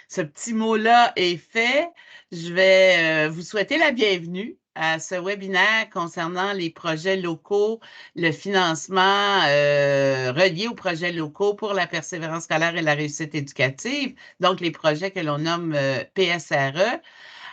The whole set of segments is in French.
ce petit mot-là est fait, je vais vous souhaiter la bienvenue à ce webinaire concernant les projets locaux, le financement relié aux projets locaux pour la persévérance scolaire et la réussite éducative, donc les projets que l'on nomme PSRE.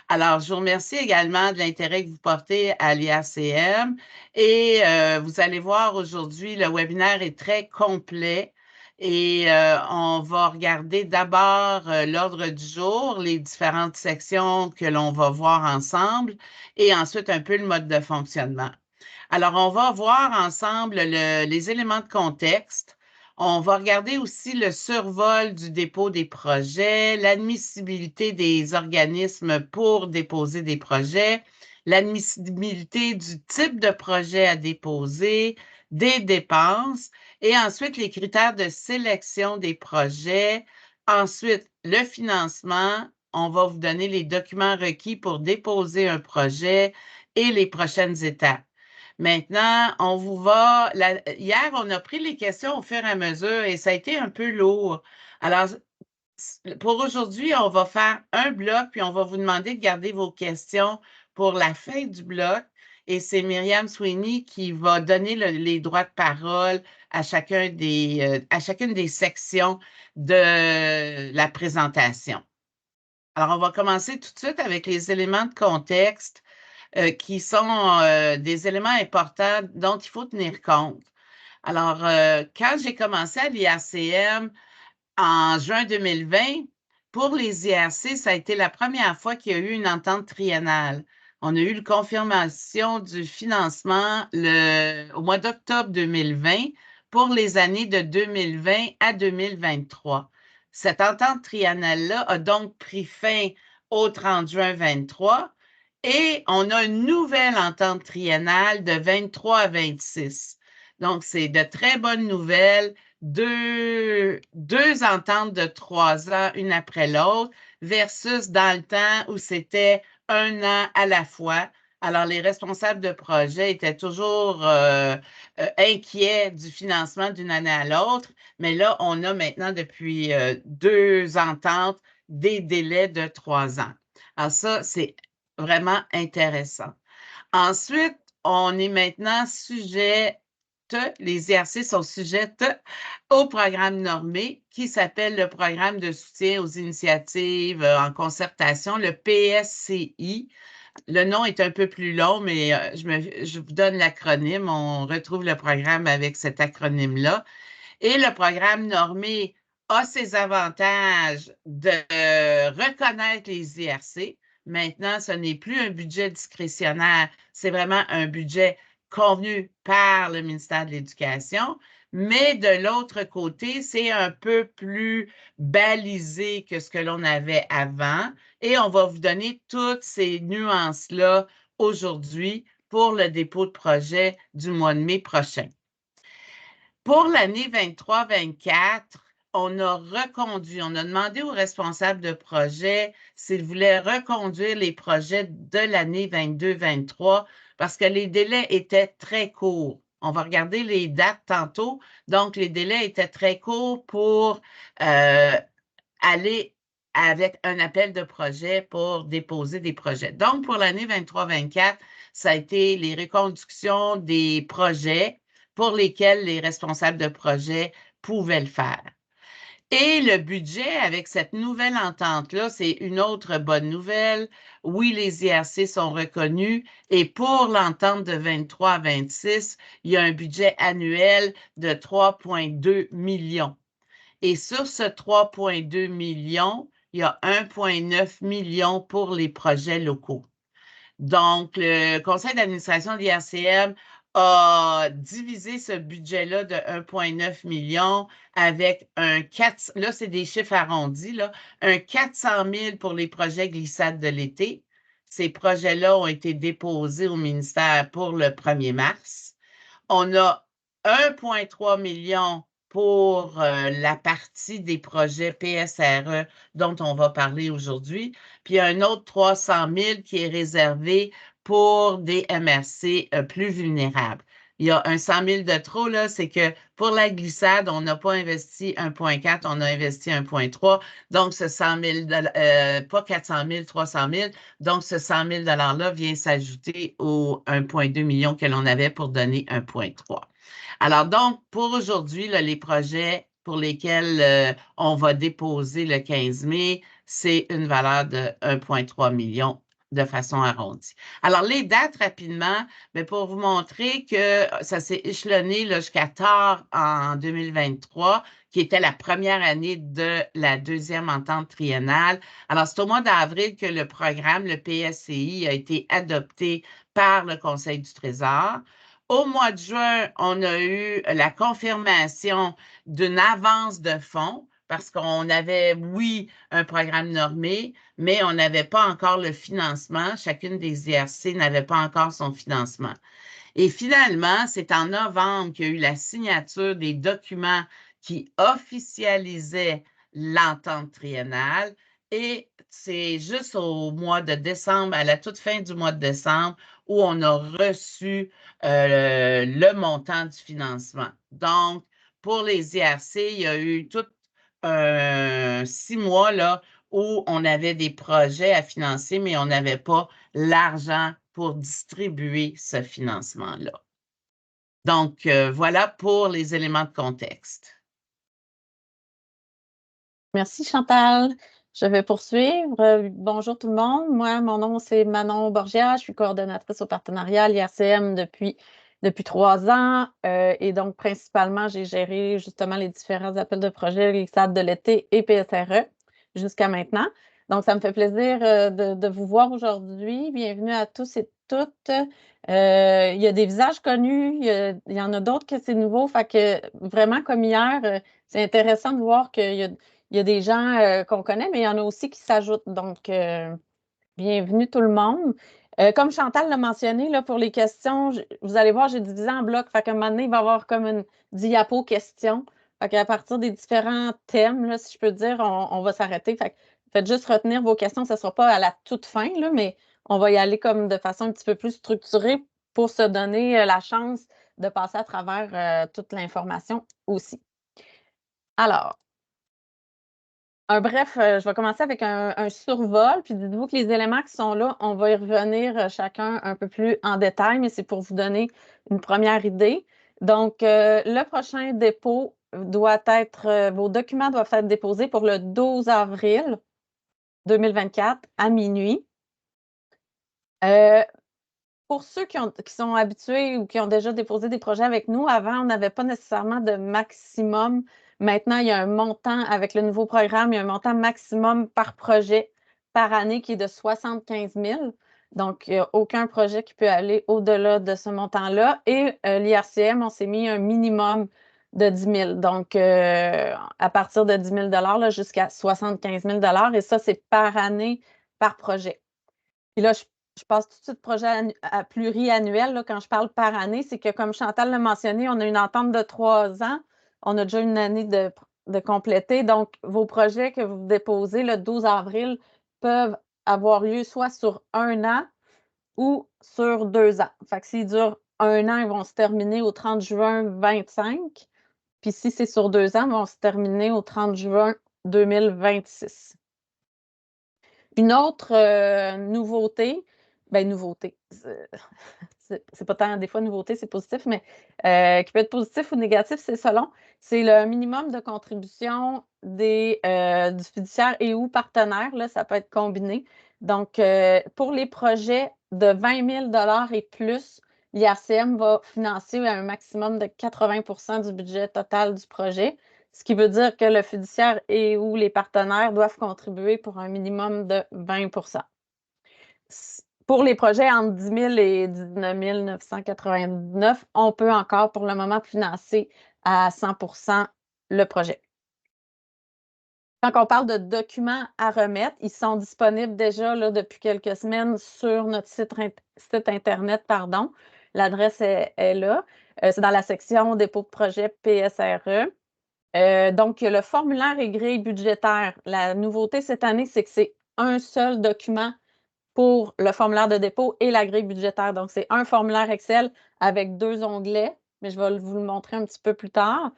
Alors, je vous remercie également de l'intérêt que vous portez à l'IACM et vous allez voir aujourd'hui, le webinaire est très complet et on va regarder d'abord l'ordre du jour, les différentes sections que l'on va voir ensemble et ensuite un peu le mode de fonctionnement. Alors, on va voir ensemble les éléments de contexte. On va regarder aussi le survol du dépôt des projets, l'admissibilité des organismes pour déposer des projets, l'admissibilité du type de projet à déposer, des dépenses et ensuite les critères de sélection des projets. Ensuite, le financement. On va vous donner les documents requis pour déposer un projet et les prochaines étapes. Maintenant, on vous va. Hier, on a pris les questions au fur et à mesure et ça a été un peu lourd. Alors, pour aujourd'hui, on va faire un bloc, puis on va vous demander de garder vos questions pour la fin du bloc. Et c'est Myriam Sweeney qui va donner les droits de parole à chacune des sections de la présentation. Alors, on va commencer tout de suite avec les éléments de contexte qui sont des éléments importants dont il faut tenir compte. Alors, quand j'ai commencé à l'IACM en juin 2020, pour les IRC, ça a été la première fois qu'il y a eu une entente triennale. On a eu la confirmation du financement au mois d'octobre 2020 pour les années de 2020 à 2023. Cette entente triennale-là a donc pris fin au 30 juin 2023 et on a une nouvelle entente triennale de 23 à 26. Donc, c'est de très bonnes nouvelles. Deux ententes de 3 ans, une après l'autre, versus dans le temps où c'était un an à la fois. Alors, les responsables de projet étaient toujours inquiets du financement d'une année à l'autre, mais là, on a maintenant depuis 2 ententes des délais de 3 ans. Alors, ça, c'est vraiment intéressant. Ensuite, on est maintenant les IRC sont sujettes au programme normé qui s'appelle le Programme de soutien aux initiatives en concertation, le PSCI. Le nom est un peu plus long, mais je vous donne l'acronyme. On retrouve le programme avec cet acronyme-là. Et le programme normé a ses avantages de reconnaître les IRC. Maintenant, ce n'est plus un budget discrétionnaire, c'est vraiment un budget convenu par le ministère de l'Éducation. Mais de l'autre côté, c'est un peu plus balisé que ce que l'on avait avant. Et on va vous donner toutes ces nuances-là aujourd'hui pour le dépôt de projet du mois de mai prochain. Pour l'année 23-24, on a demandé aux responsables de projet s'ils voulaient reconduire les projets de l'année 22-23 parce que les délais étaient très courts. On va regarder les dates tantôt. Donc, les délais étaient très courts pour aller avec un appel de projet pour déposer des projets. Donc, pour l'année 23-24, ça a été les reconductions des projets pour lesquels les responsables de projet pouvaient le faire. Et le budget, avec cette nouvelle entente-là, c'est une autre bonne nouvelle. Oui, les IRC sont reconnus et pour l'entente de 23 à 26, il y a un budget annuel de 3,2 millions. Et sur ce 3,2 millions, il y a 1,9 million pour les projets locaux. Donc, le conseil d'administration de l'IRCM a divisé ce budget-là de 1,9 million avec là, c'est des chiffres arrondis, là, un 400 000 pour les projets glissades de l'été. Ces projets-là ont été déposés au ministère pour le 1er mars. On a 1,3 million pour la partie des projets PSRE dont on va parler aujourd'hui, puis un autre 300 000 qui est réservé pour des MRC plus vulnérables. Il y a un 100 000 de trop, là, c'est que Pour la glissade, on n'a pas investi 1,4, on a investi 1,3. Donc, ce 100 000 pas 400 000, 300 000. Donc, ce 100 000 $-là vient s'ajouter aux 1,2 million que l'on avait pour donner 1,3. Alors, donc, pour aujourd'hui, les projets pour lesquels on va déposer le 15 mai, c'est une valeur de 1,3 million de façon arrondie. Alors, les dates rapidement, mais pour vous montrer que ça s'est échelonné jusqu'à tard en 2023, qui était la première année de la deuxième entente triennale. Alors, c'est au mois d'avril que le programme, le PSCI, a été adopté par le Conseil du Trésor. Au mois de juin, on a eu la confirmation d'une avance de fonds parce qu'on avait, oui, un programme normé, mais on n'avait pas encore le financement. Chacune des IRC n'avait pas encore son financement. Et finalement, c'est en novembre qu'il y a eu la signature des documents qui officialisaient l'entente triennale. Et c'est juste au mois de décembre, à la toute fin du mois de décembre, où on a reçu le montant du financement. Donc, pour les IRC, il y a eu tout 6 mois là, où on avait des projets à financer, mais on n'avait pas l'argent pour distribuer ce financement-là. Donc, voilà pour les éléments de contexte. Merci Chantal. Je vais poursuivre. Bonjour tout le monde. Moi, mon nom, c'est Manon Borgia. Je suis coordonnatrice au partenariat à l'IRCM depuis 3 ans. Et donc, principalement, j'ai géré justement les différents appels de projet, les SAD de l'été et PSRE jusqu'à maintenant. Donc, ça me fait plaisir de vous voir aujourd'hui. Bienvenue à tous et toutes. Il y a des visages connus, il y en a d'autres que c'est nouveau. Fait que vraiment, comme hier, c'est intéressant de voir qu'il y a des gens qu'on connaît, mais il y en a aussi qui s'ajoutent. Donc, bienvenue tout le monde. Comme Chantal l'a mentionné, là, pour les questions, vous allez voir, j'ai divisé en blocs. Fait qu'à un moment donné, il va y avoir comme une diapo question. Fait qu'à partir des différents thèmes, là, si je peux dire, on va s'arrêter. Fait que faites juste retenir vos questions. Ce ne sera pas à la toute fin, là, mais on va y aller comme de façon un petit peu plus structurée pour se donner la chance de passer à travers toute l'information aussi. Alors, je vais commencer avec un survol, puis dites-vous que les éléments qui sont là, on va y revenir chacun un peu plus en détail, mais c'est pour vous donner une première idée. Donc, le prochain dépôt doit être, vos documents doivent être déposés pour le 12 avril 2024 à minuit. Pour ceux qui sont habitués ou qui ont déjà déposé des projets avec nous, avant, on n'avait pas nécessairement de maximum. Maintenant, il y a un montant avec le nouveau programme, il y a un montant maximum par projet par année qui est de 75 000. Donc, il n'y a aucun projet qui peut aller au-delà de ce montant-là. Et l'IRCM, on s'est mis un minimum de 10 000. Donc, à partir de 10 000 là, jusqu'à 75 000 et ça, c'est par année, par projet. Puis là, je passe tout de suite projet à pluriannuel. Là, quand je parle par année, c'est que, comme Chantal l'a mentionné, on a une entente de 3 ans. On a déjà une année de compléter. Donc, vos projets que vous déposez le 12 avril peuvent avoir lieu soit sur 1 an ou sur 2 ans. Fait que s'ils durent 1 an, ils vont se terminer au 30 juin 2025. Puis si c'est sur 2 ans, ils vont se terminer au 30 juin 2026. Une autre nouveauté, c'est pas tant des fois nouveauté, c'est positif, mais qui peut être positif ou négatif, c'est selon. C'est le minimum de contribution du fiduciaire et ou partenaire, là, ça peut être combiné. Donc, pour les projets de 20 000 et plus, l'IRCM va financer à un maximum de 80 du budget total du projet, ce qui veut dire que le fiduciaire et ou les partenaires doivent contribuer pour un minimum de 20 Pour les projets entre 10 000 et 19 999, on peut encore pour le moment financer à 100 le projet. Quand on parle de documents à remettre, ils sont disponibles déjà là, depuis quelques semaines sur notre site Internet. L'adresse est là. C'est dans la section dépôt de projet PSRE. Donc, le formulaire et grille budgétaire. La nouveauté cette année, c'est que c'est un seul document pour le formulaire de dépôt et la grille budgétaire. Donc, c'est un formulaire Excel avec 2 onglets mais je vais vous le montrer un petit peu plus tard.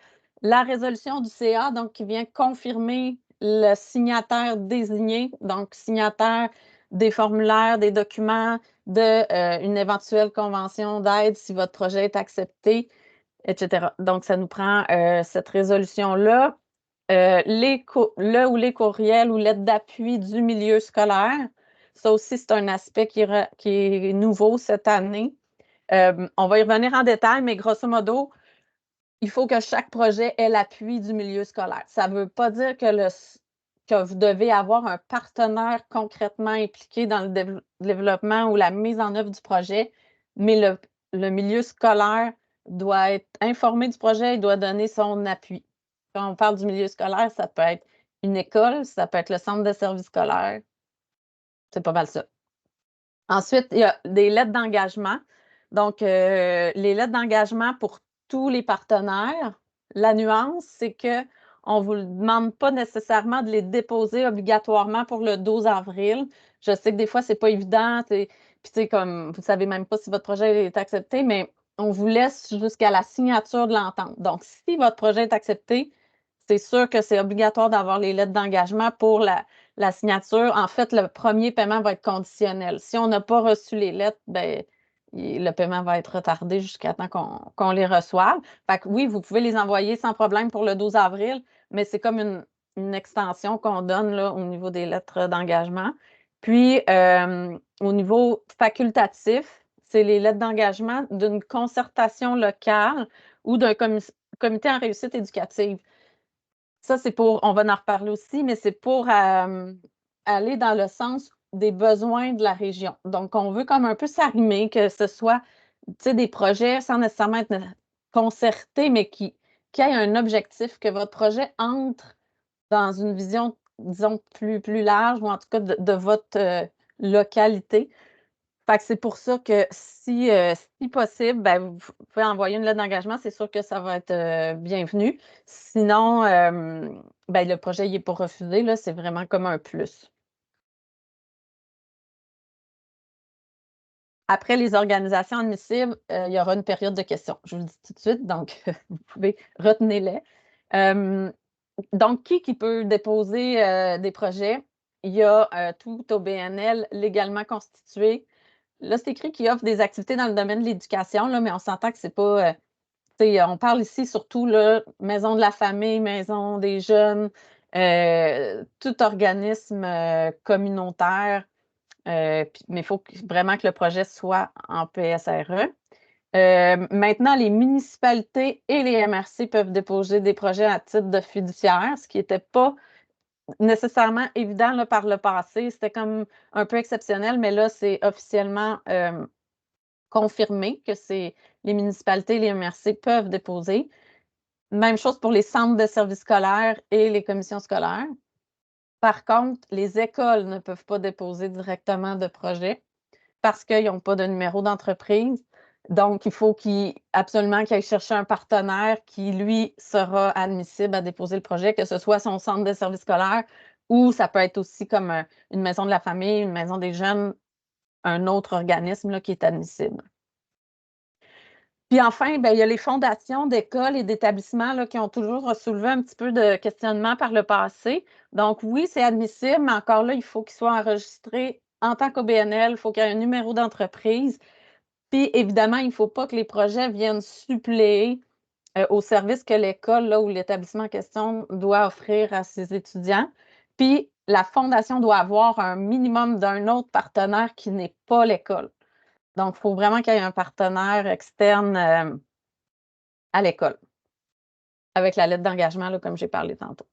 La résolution du CA, donc, qui vient confirmer le signataire désigné, donc signataire des formulaires, des documents, d'une éventuelle convention d'aide si votre projet est accepté, etc. Donc, ça nous prend cette résolution-là. Le ou les courriels ou lettres d'appui du milieu scolaire. Ça aussi, c'est un aspect qui est nouveau cette année. On va y revenir en détail, mais grosso modo, il faut que chaque projet ait l'appui du milieu scolaire. Ça ne veut pas dire que vous devez avoir un partenaire concrètement impliqué dans le développement ou la mise en œuvre du projet, mais le milieu scolaire doit être informé du projet et doit donner son appui. Quand on parle du milieu scolaire, ça peut être une école, ça peut être le centre de service scolaire. C'est pas mal ça. Ensuite, il y a des lettres d'engagement. Donc, les lettres d'engagement pour tous les partenaires. La nuance, c'est qu'on ne vous demande pas nécessairement de les déposer obligatoirement pour le 12 avril. Je sais que des fois, ce n'est pas évident. Puis, comme vous ne savez même pas si votre projet est accepté, mais on vous laisse jusqu'à la signature de l'entente. Donc, si votre projet est accepté, c'est sûr que c'est obligatoire d'avoir les lettres d'engagement pour la signature. En fait, le premier paiement va être conditionnel. Si on n'a pas reçu les lettres, ben, le paiement va être retardé jusqu'à temps qu'on les reçoive. Fait que oui, vous pouvez les envoyer sans problème pour le 12 avril, mais c'est comme une extension qu'on donne là, au niveau des lettres d'engagement. Puis, au niveau facultatif, c'est les lettres d'engagement d'une concertation locale ou d'un comité en réussite éducative. Ça, c'est pour, on va en reparler aussi, mais c'est pour aller dans le sens des besoins de la région. Donc, on veut comme un peu s'arrimer, que ce soit des projets sans nécessairement être concertés, mais qui aient un objectif, que votre projet entre dans une vision, disons, plus large, ou en tout cas de votre localité. Fait que c'est pour ça que si possible, ben, vous pouvez envoyer une lettre d'engagement, c'est sûr que ça va être bienvenu. Sinon, ben, le projet il est pas refusé, là, c'est vraiment comme un plus. Après les organisations admissibles, il y aura une période de questions. Je vous le dis tout de suite, donc vous pouvez retenez-les. Donc, qui peut déposer des projets? Il y a tout OBNL légalement constitué. Là, c'est écrit qu'il offre des activités dans le domaine de l'éducation, là, mais on s'entend que c'est pas. On parle ici surtout là, maison de la famille, maison des jeunes, tout organisme communautaire, mais il faut vraiment que le projet soit en PSRE. Maintenant, les municipalités et les MRC peuvent déposer des projets à titre de fiduciaire, ce qui n'était pas nécessairement évident là, par le passé. C'était comme un peu exceptionnel, mais là, c'est officiellement confirmé que les municipalités et les MRC peuvent déposer. Même chose pour les centres de services scolaires et les commissions scolaires. Par contre, les écoles ne peuvent pas déposer directement de projet parce qu'ils n'ont pas de numéro d'entreprise. Donc, il faut absolument qu'ils aillent chercher un partenaire qui, lui, sera admissible à déposer le projet, que ce soit son centre de services scolaires ou ça peut être aussi comme une maison de la famille, une maison des jeunes, un autre organisme là, qui est admissible. Puis enfin, ben, il y a les fondations d'écoles et d'établissements là, qui ont toujours soulevé un petit peu de questionnement par le passé. Donc oui, c'est admissible, mais encore là, il faut qu'il soit enregistré en tant qu'OBNL, il faut qu'il y ait un numéro d'entreprise. Puis évidemment, il ne faut pas que les projets viennent suppléer aux services que l'école là, ou l'établissement en question doit offrir à ses étudiants. Puis la fondation doit avoir un minimum d'un autre partenaire qui n'est pas l'école. Donc, il faut vraiment qu'il y ait un partenaire externe à l'école, avec la lettre d'engagement, comme j'ai parlé tantôt.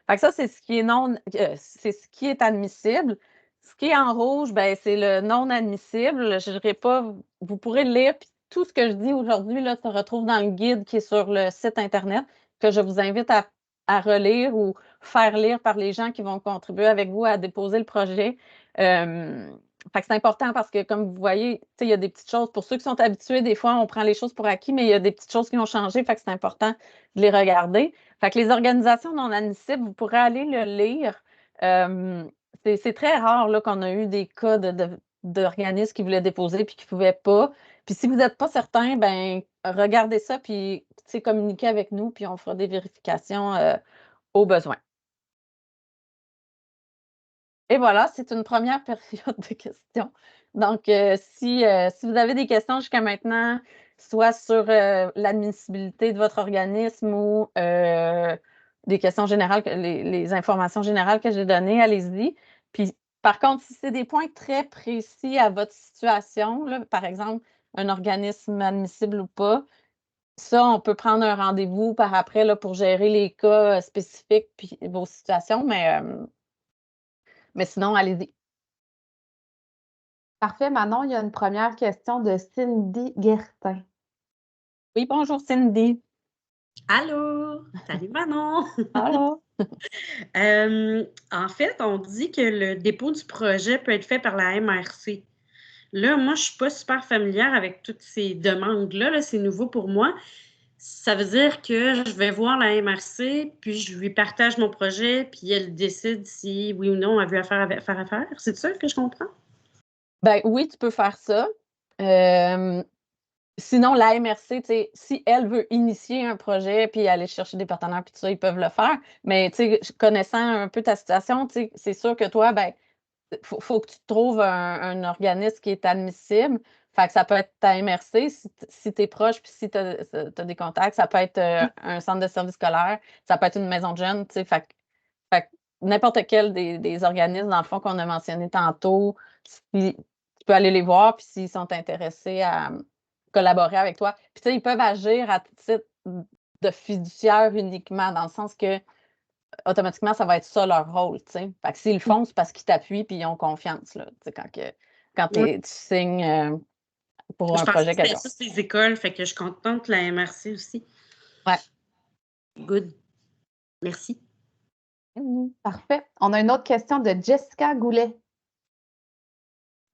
Fait que ça, c'est ce qui est c'est ce qui est admissible. Ce qui est en rouge, ben, c'est le non admissible. Je dirais pas, vous pourrez le lire, puis tout ce que je dis aujourd'hui là, se retrouve dans le guide qui est sur le site Internet, que je vous invite à relire ou faire lire par les gens qui vont contribuer avec vous à déposer le projet. Fait que c'est important parce que, comme vous voyez, il y a des petites choses. Pour ceux qui sont habitués, des fois, on prend les choses pour acquis, mais il y a des petites choses qui ont changé. Fait que c'est important de les regarder. Fait que les organisations non admissibles, vous pourrez aller le lire. C'est très rare là, qu'on a eu des cas d'organismes qui voulaient déposer puis qui ne pouvaient pas. Puis si vous n'êtes pas certain, ben regardez ça, puis communiquez avec nous, puis on fera des vérifications au besoin. Et voilà, c'est une première période de questions. Donc, si vous avez des questions jusqu'à maintenant, soit sur l'admissibilité de votre organisme ou des questions générales, les informations générales que j'ai données, allez-y. Puis, par contre, si c'est des points très précis à votre situation, là, par exemple, un organisme admissible ou pas, ça, on peut prendre un rendez-vous par après là, pour gérer les cas spécifiques puis vos situations, mais sinon, allez-y. Parfait, Manon. Il y a une première question de Cindy Guertin. Oui, bonjour Cindy. Allô! Salut Manon! Allô? En fait, on dit que le dépôt du projet peut être fait par la MRC. Là, moi, je ne suis pas super familière avec toutes ces demandes-là. Là, c'est nouveau pour moi. Ça veut dire que je vais voir la MRC, puis je lui partage mon projet, puis elle décide si oui ou non elle veut faire affaire. C'est ça que je comprends? Ben oui, tu peux faire ça. Sinon, la MRC, si elle veut initier un projet puis aller chercher des partenaires puis tout ça, ils peuvent le faire. Mais connaissant un peu ta situation, c'est sûr que toi, ben, faut que tu trouves un organisme qui est admissible. Fait que ça peut être ta MRC si tu es proche puis si tu as des contacts. Ça peut être un centre de service scolaire. Ça peut être une maison de jeunes. Fait que n'importe quel des organismes, dans le fond, qu'on a mentionné tantôt, tu peux aller les voir puis s'ils sont intéressés à collaborer avec toi. Puis ils peuvent agir à titre de fiduciaire uniquement, dans le sens que automatiquement, ça va être ça leur rôle, tu sais. Fait que s'ils le font, c'est parce qu'ils t'appuient puis ils ont confiance, là, tu sais, quand tu signes pour Je un pense projet que c'était quelconque. ça, ces écoles, fait que je suis contente la MRC aussi. Ouais. Good. Merci. Parfait. On a une autre question de Jessica Goulet.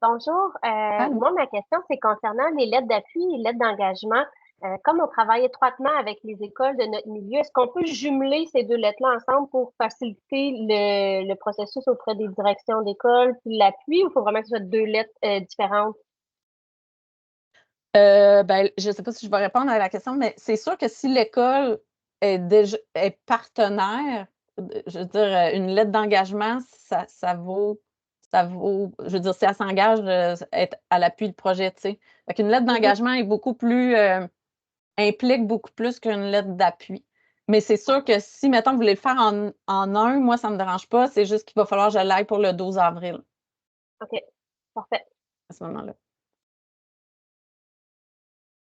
Bonjour. Moi, ma question, c'est concernant les lettres d'appui et les lettres d'engagement. Comme on travaille étroitement avec les écoles de notre milieu, est-ce qu'on peut jumeler ces deux lettres-là ensemble pour faciliter le processus auprès des directions d'école puis l'appui, ou il faut vraiment que ce soit deux lettres différentes? Ben, je ne sais pas si je vais répondre à la question, mais c'est sûr que si l'école est partenaire, je veux dire, une lettre d'engagement, ça vaut, je veux dire, si elle s'engage, être à l'appui du projet, tu sais. Fait qu'une lettre d'engagement est beaucoup plus, implique beaucoup plus qu'une lettre d'appui. Mais c'est sûr que si, mettons, vous voulez le faire en un, moi, ça ne me dérange pas. C'est juste qu'il va falloir que je l'aille pour le 12 avril. OK, parfait. À ce moment-là.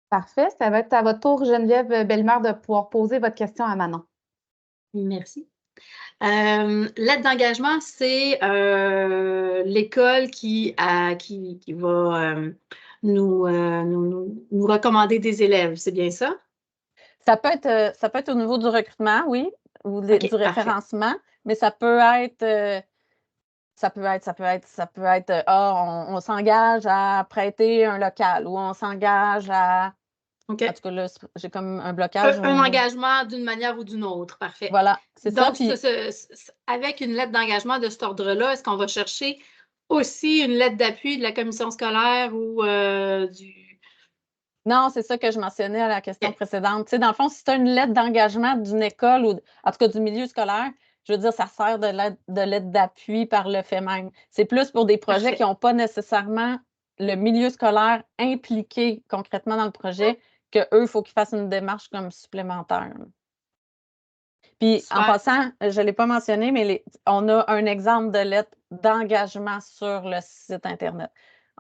Parfait. Ça va être à votre tour, Geneviève Bellemare, de pouvoir poser votre question à Manon. Merci. L'aide d'engagement, c'est l'école qui va nous recommander des élèves, c'est bien ça? Ça peut être au niveau du recrutement, oui, ou OK, du parfait. référencement, mais ça peut être, on s'engage à prêter un local ou on s'engage à. OK. En tout cas, là, j'ai comme un blocage. Un engagement d'une manière ou d'une autre, parfait. Voilà, c'est ça. Donc, avec une lettre d'engagement de cet ordre-là, est-ce qu'on va chercher aussi une lettre d'appui de la commission scolaire ou du... Non, c'est ça que je mentionnais à la question précédente. Tu sais, dans le fond, si tu as une lettre d'engagement d'une école ou en tout cas du milieu scolaire, je veux dire, ça sert de lettre d'appui par le fait même. C'est plus pour des projets Parfait. qui n'ont pas nécessairement le milieu scolaire impliqué concrètement dans le projet, qu'eux, il faut qu'ils fassent une démarche comme supplémentaire. Puis, en passant, je ne l'ai pas mentionné, mais on a un exemple de lettre d'engagement sur le site Internet.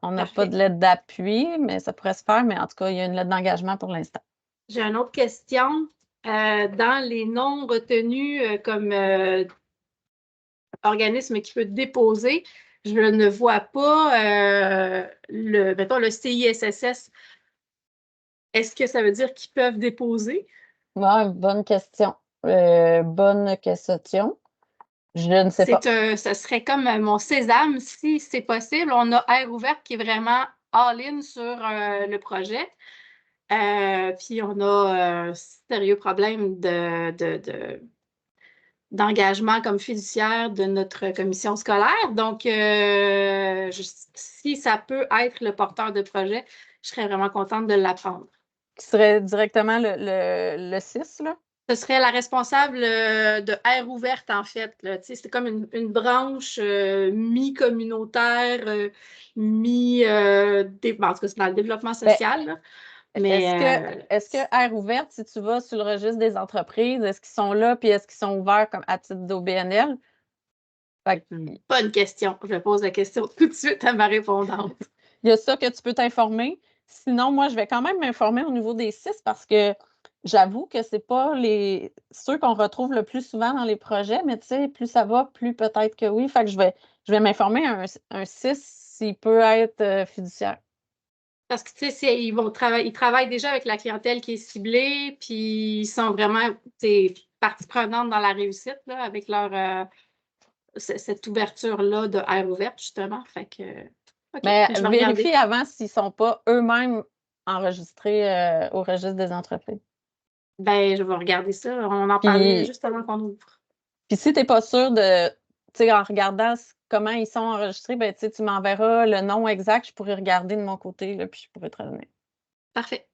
On n'a pas de lettre d'appui, mais ça pourrait se faire, mais en tout cas, il y a une lettre d'engagement pour l'instant. J'ai une autre question. Dans les noms retenus comme organisme qui peut déposer, je ne vois pas mettons, le CISSS. Est-ce que ça veut dire qu'ils peuvent déposer? Ouais, bonne question. Bonne question. Je ne sais pas. Ce serait comme mon sésame, si c'est possible. On a Air Ouverte qui est vraiment all-in sur le projet. Puis on a un sérieux problème d'engagement comme fiduciaire de notre commission scolaire. Donc, si ça peut être le porteur de projet, je serais vraiment contente de l'apprendre. Qui serait directement le 6, là? Ce serait la responsable de Air ouverte, en fait. C'est comme une branche mi-communautaire, en tout cas, c'est dans le développement social. Là. Mais est-ce que Air ouverte, si tu vas sur le registre des entreprises, est-ce qu'ils sont là puis est-ce qu'ils sont ouverts comme à titre d'OBNL? Bonne question. Je pose la question tout de suite à ma répondante. Il y a ça que tu peux t'informer. Sinon, moi, je vais quand même m'informer au niveau des 6 parce que j'avoue que c'est pas ceux qu'on retrouve le plus souvent dans les projets, mais tu sais, plus ça va, plus peut-être que oui. Fait que je vais m'informer un 6 s'il peut être fiduciaire. Parce que, tu sais, ils travaillent déjà avec la clientèle qui est ciblée, puis ils sont vraiment partie prenante dans la réussite là, avec cette ouverture-là de air ouverte, justement. Fait que, mais vérifie avant s'ils ne sont pas eux-mêmes enregistrés au registre des entreprises. Ben, je vais regarder ça. On en parlait juste avant qu'on ouvre. Puis si tu n'es pas sûr de, tu sais, en regardant comment ils sont enregistrés, ben, tu m'enverras le nom exact, je pourrais regarder de mon côté, là, puis je pourrais te redonner. Parfait.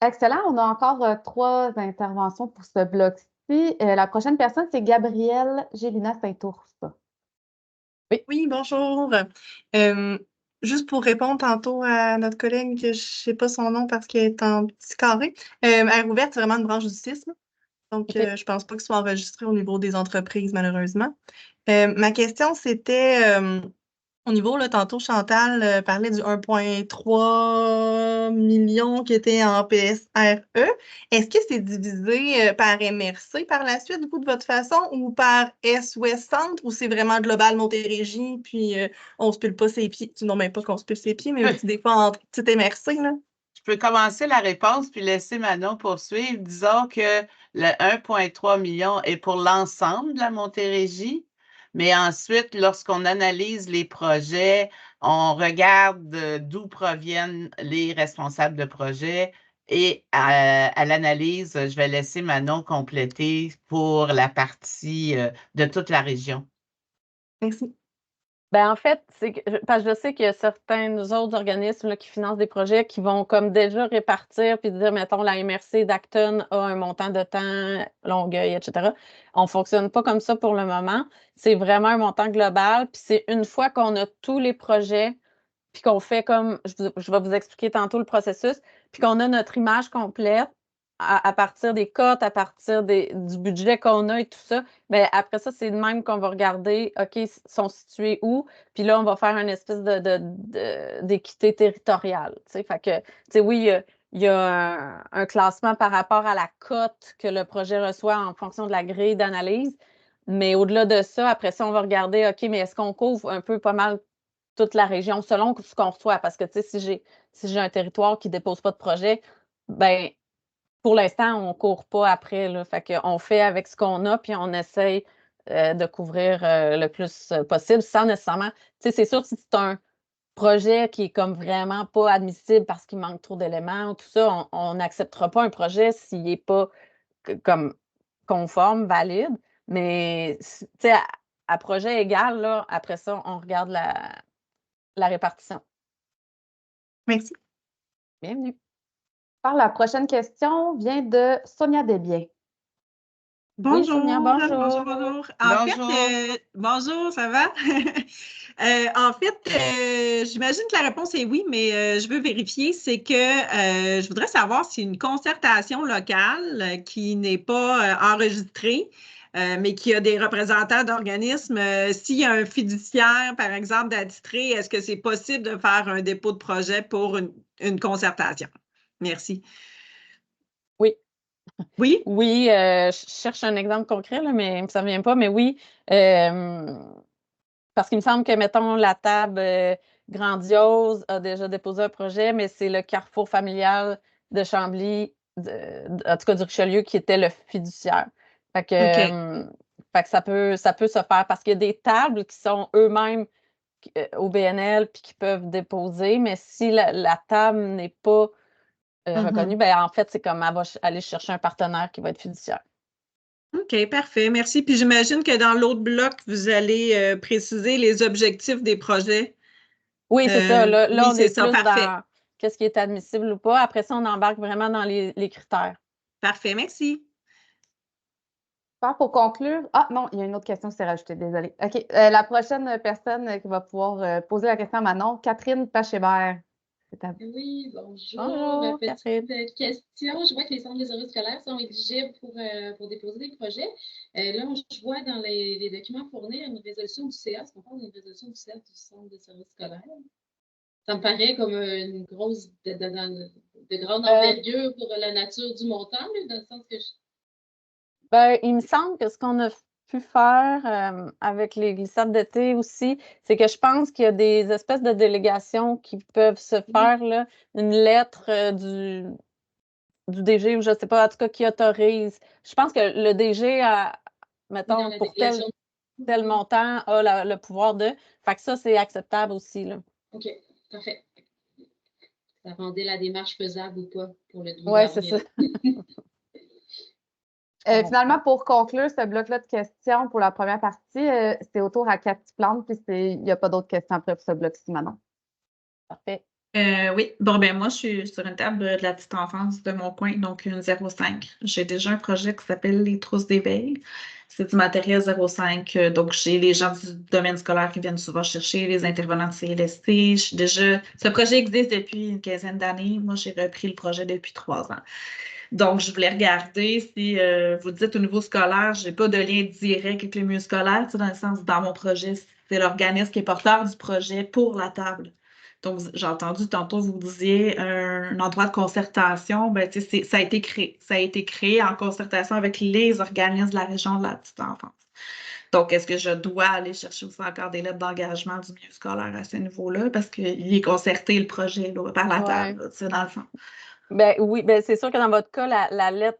Excellent. On a encore 3 interventions pour ce bloc-ci. La prochaine personne, c'est Gabrielle Gélina Saint-Ours. Oui, bonjour. Juste pour répondre tantôt à notre collègue, que je ne sais pas son nom parce qu'elle est en petit carré. Air ouverte, c'est vraiment une branche du CISM. Donc, je ne pense pas que ce soit enregistré au niveau des entreprises, malheureusement. Ma question, c'était au niveau, là, tantôt, Chantal parlait du 1,3 million qui était en PSRE. Est-ce que c'est divisé par MRC par la suite, vous, de votre façon, ou par Est-Ouest Centre, ou c'est vraiment global Montérégie, puis on se pile pas ses pieds? Non, même pas qu'on se pile ses pieds, mais des fois entre petites MRC, là. Je peux commencer la réponse puis laisser Manon poursuivre. Disons que le 1,3 million est pour l'ensemble de la Montérégie. Mais ensuite, lorsqu'on analyse les projets, on regarde d'où proviennent les responsables de projet et à l'analyse, je vais laisser Manon compléter pour la partie de toute la région. Merci. Ben, en fait, parce que je sais qu'il y a certains autres organismes là, qui financent des projets qui vont comme déjà répartir puis dire, mettons, la MRC d'Acton a un montant de temps, Longueuil, etc. On ne fonctionne pas comme ça pour le moment. C'est vraiment un montant global. Puis c'est une fois qu'on a tous les projets, puis qu'on fait comme, je vais vous expliquer tantôt le processus, puis qu'on a notre image complète à partir des cotes, à partir du budget qu'on a et tout ça, bien, après ça, c'est de même qu'on va regarder, OK, ils sont situés où? Puis là, on va faire une espèce d'équité territoriale. Tu sais. Fait que, tu sais, oui, il y a un classement par rapport à la cote que le projet reçoit en fonction de la grille d'analyse. Mais au-delà de ça, après ça, on va regarder, OK, mais est-ce qu'on couvre un peu pas mal toute la région selon ce qu'on reçoit? Parce que, tu sais, si j'ai un territoire qui ne dépose pas de projet, ben pour l'instant, on ne court pas après. Là. Fait qu'on fait avec ce qu'on a, puis on essaye de couvrir le plus possible sans nécessairement. Tu sais, c'est sûr, si c'est un projet qui est comme vraiment pas admissible parce qu'il manque trop d'éléments ou tout ça, on n'acceptera pas un projet s'il n'est pas comme conforme, valide. Mais, tu sais, à projet égal, là, après ça, on regarde la répartition. Merci. Bienvenue. La prochaine question vient de Sonia Desbiens. Bonjour, oui, Sonia, bonjour. Bonjour. Bonjour, ça va? En fait, j'imagine que la réponse est oui, mais je veux vérifier. C'est que je voudrais savoir si une concertation locale qui n'est pas enregistrée, mais qui a des représentants d'organismes, s'il y a un fiduciaire, par exemple, d'attitré, est-ce que c'est possible de faire un dépôt de projet pour une concertation? Merci. Oui. Oui? Oui, je cherche un exemple concret, là, mais ça ne me vient pas, mais oui. Parce qu'il me semble que, mettons, la table grandiose a déjà déposé un projet, mais c'est le Carrefour familial de Chambly, en tout cas du Richelieu, qui était le fiduciaire. Fait que, fait que ça peut se faire parce qu'il y a des tables qui sont eux-mêmes au BNL puis qui peuvent déposer, mais si la table n'est pas reconnue, ben, en fait, c'est comme elle va aller chercher un partenaire qui va être fiduciaire. OK, parfait. Merci. Puis j'imagine que dans l'autre bloc, vous allez préciser les objectifs des projets. Oui, c'est ça. Là, oui, on c'est est ça, plus parfait. dans qu'est-ce qui est admissible ou pas. Après ça, on embarque vraiment dans les critères. Parfait, merci. Pour conclure, ah non, il y a une autre question qui s'est rajoutée, désolée. OK, la prochaine personne qui va pouvoir poser la question à Manon, Catherine Pachébert. Oui, bonjour. Bonjour, Catherine. Petite question. Je vois que les centres des horaires scolaires sont éligibles pour déposer des projets. Là, je vois dans les documents fournis une résolution du CA. Est-ce qu'on parle d'une résolution du CA du centre des services scolaires? Ça me paraît comme une grosse, de grande envergure pour la nature du montant, là, dans le sens que Ben, il me semble que ce qu'on a pu faire avec les glissades d'été aussi, c'est que je pense qu'il y a des espèces de délégations qui peuvent se faire, là, une lettre du DG ou je ne sais pas, en tout cas, qui autorise. Je pense que le DG, mettons, la pour délégation. tel montant, a le pouvoir de. Fait que ça, c'est acceptable aussi, là. OK, parfait. Ça rendait la démarche faisable ou pas pour le 12 Oui, c'est ça. Finalement, pour conclure ce bloc-là de questions pour la première partie, c'est autour à Cathy Plante, puis il n'y a pas d'autres questions après pour ce bloc-ci, Manon. Parfait. Oui, bon, ben moi, je suis sur une table de la petite enfance de mon coin, donc une 0,5. J'ai déjà un projet qui s'appelle Les Trousses d'éveil. C'est du matériel 0,5. Donc, j'ai les gens du domaine scolaire qui viennent souvent chercher, les intervenants de CLST. Ce projet existe depuis une quinzaine d'années. Moi, j'ai repris le projet depuis 3 ans. Donc, je voulais regarder si vous dites au niveau scolaire, je n'ai pas de lien direct avec le milieu scolaire, dans le sens, dans mon projet, c'est l'organisme qui est porteur du projet pour la table. Donc, j'ai entendu tantôt, vous disiez un endroit de concertation, ben, ça a été créé. Ça a été créé en concertation avec les organismes de la région de la petite enfance. Donc, est-ce que je dois aller chercher aussi encore des lettres d'engagement du milieu scolaire à ce niveau-là? Parce qu'il est concerté, le projet, là, par la table, dans le fond. Ben oui, ben c'est sûr que dans votre cas, la lettre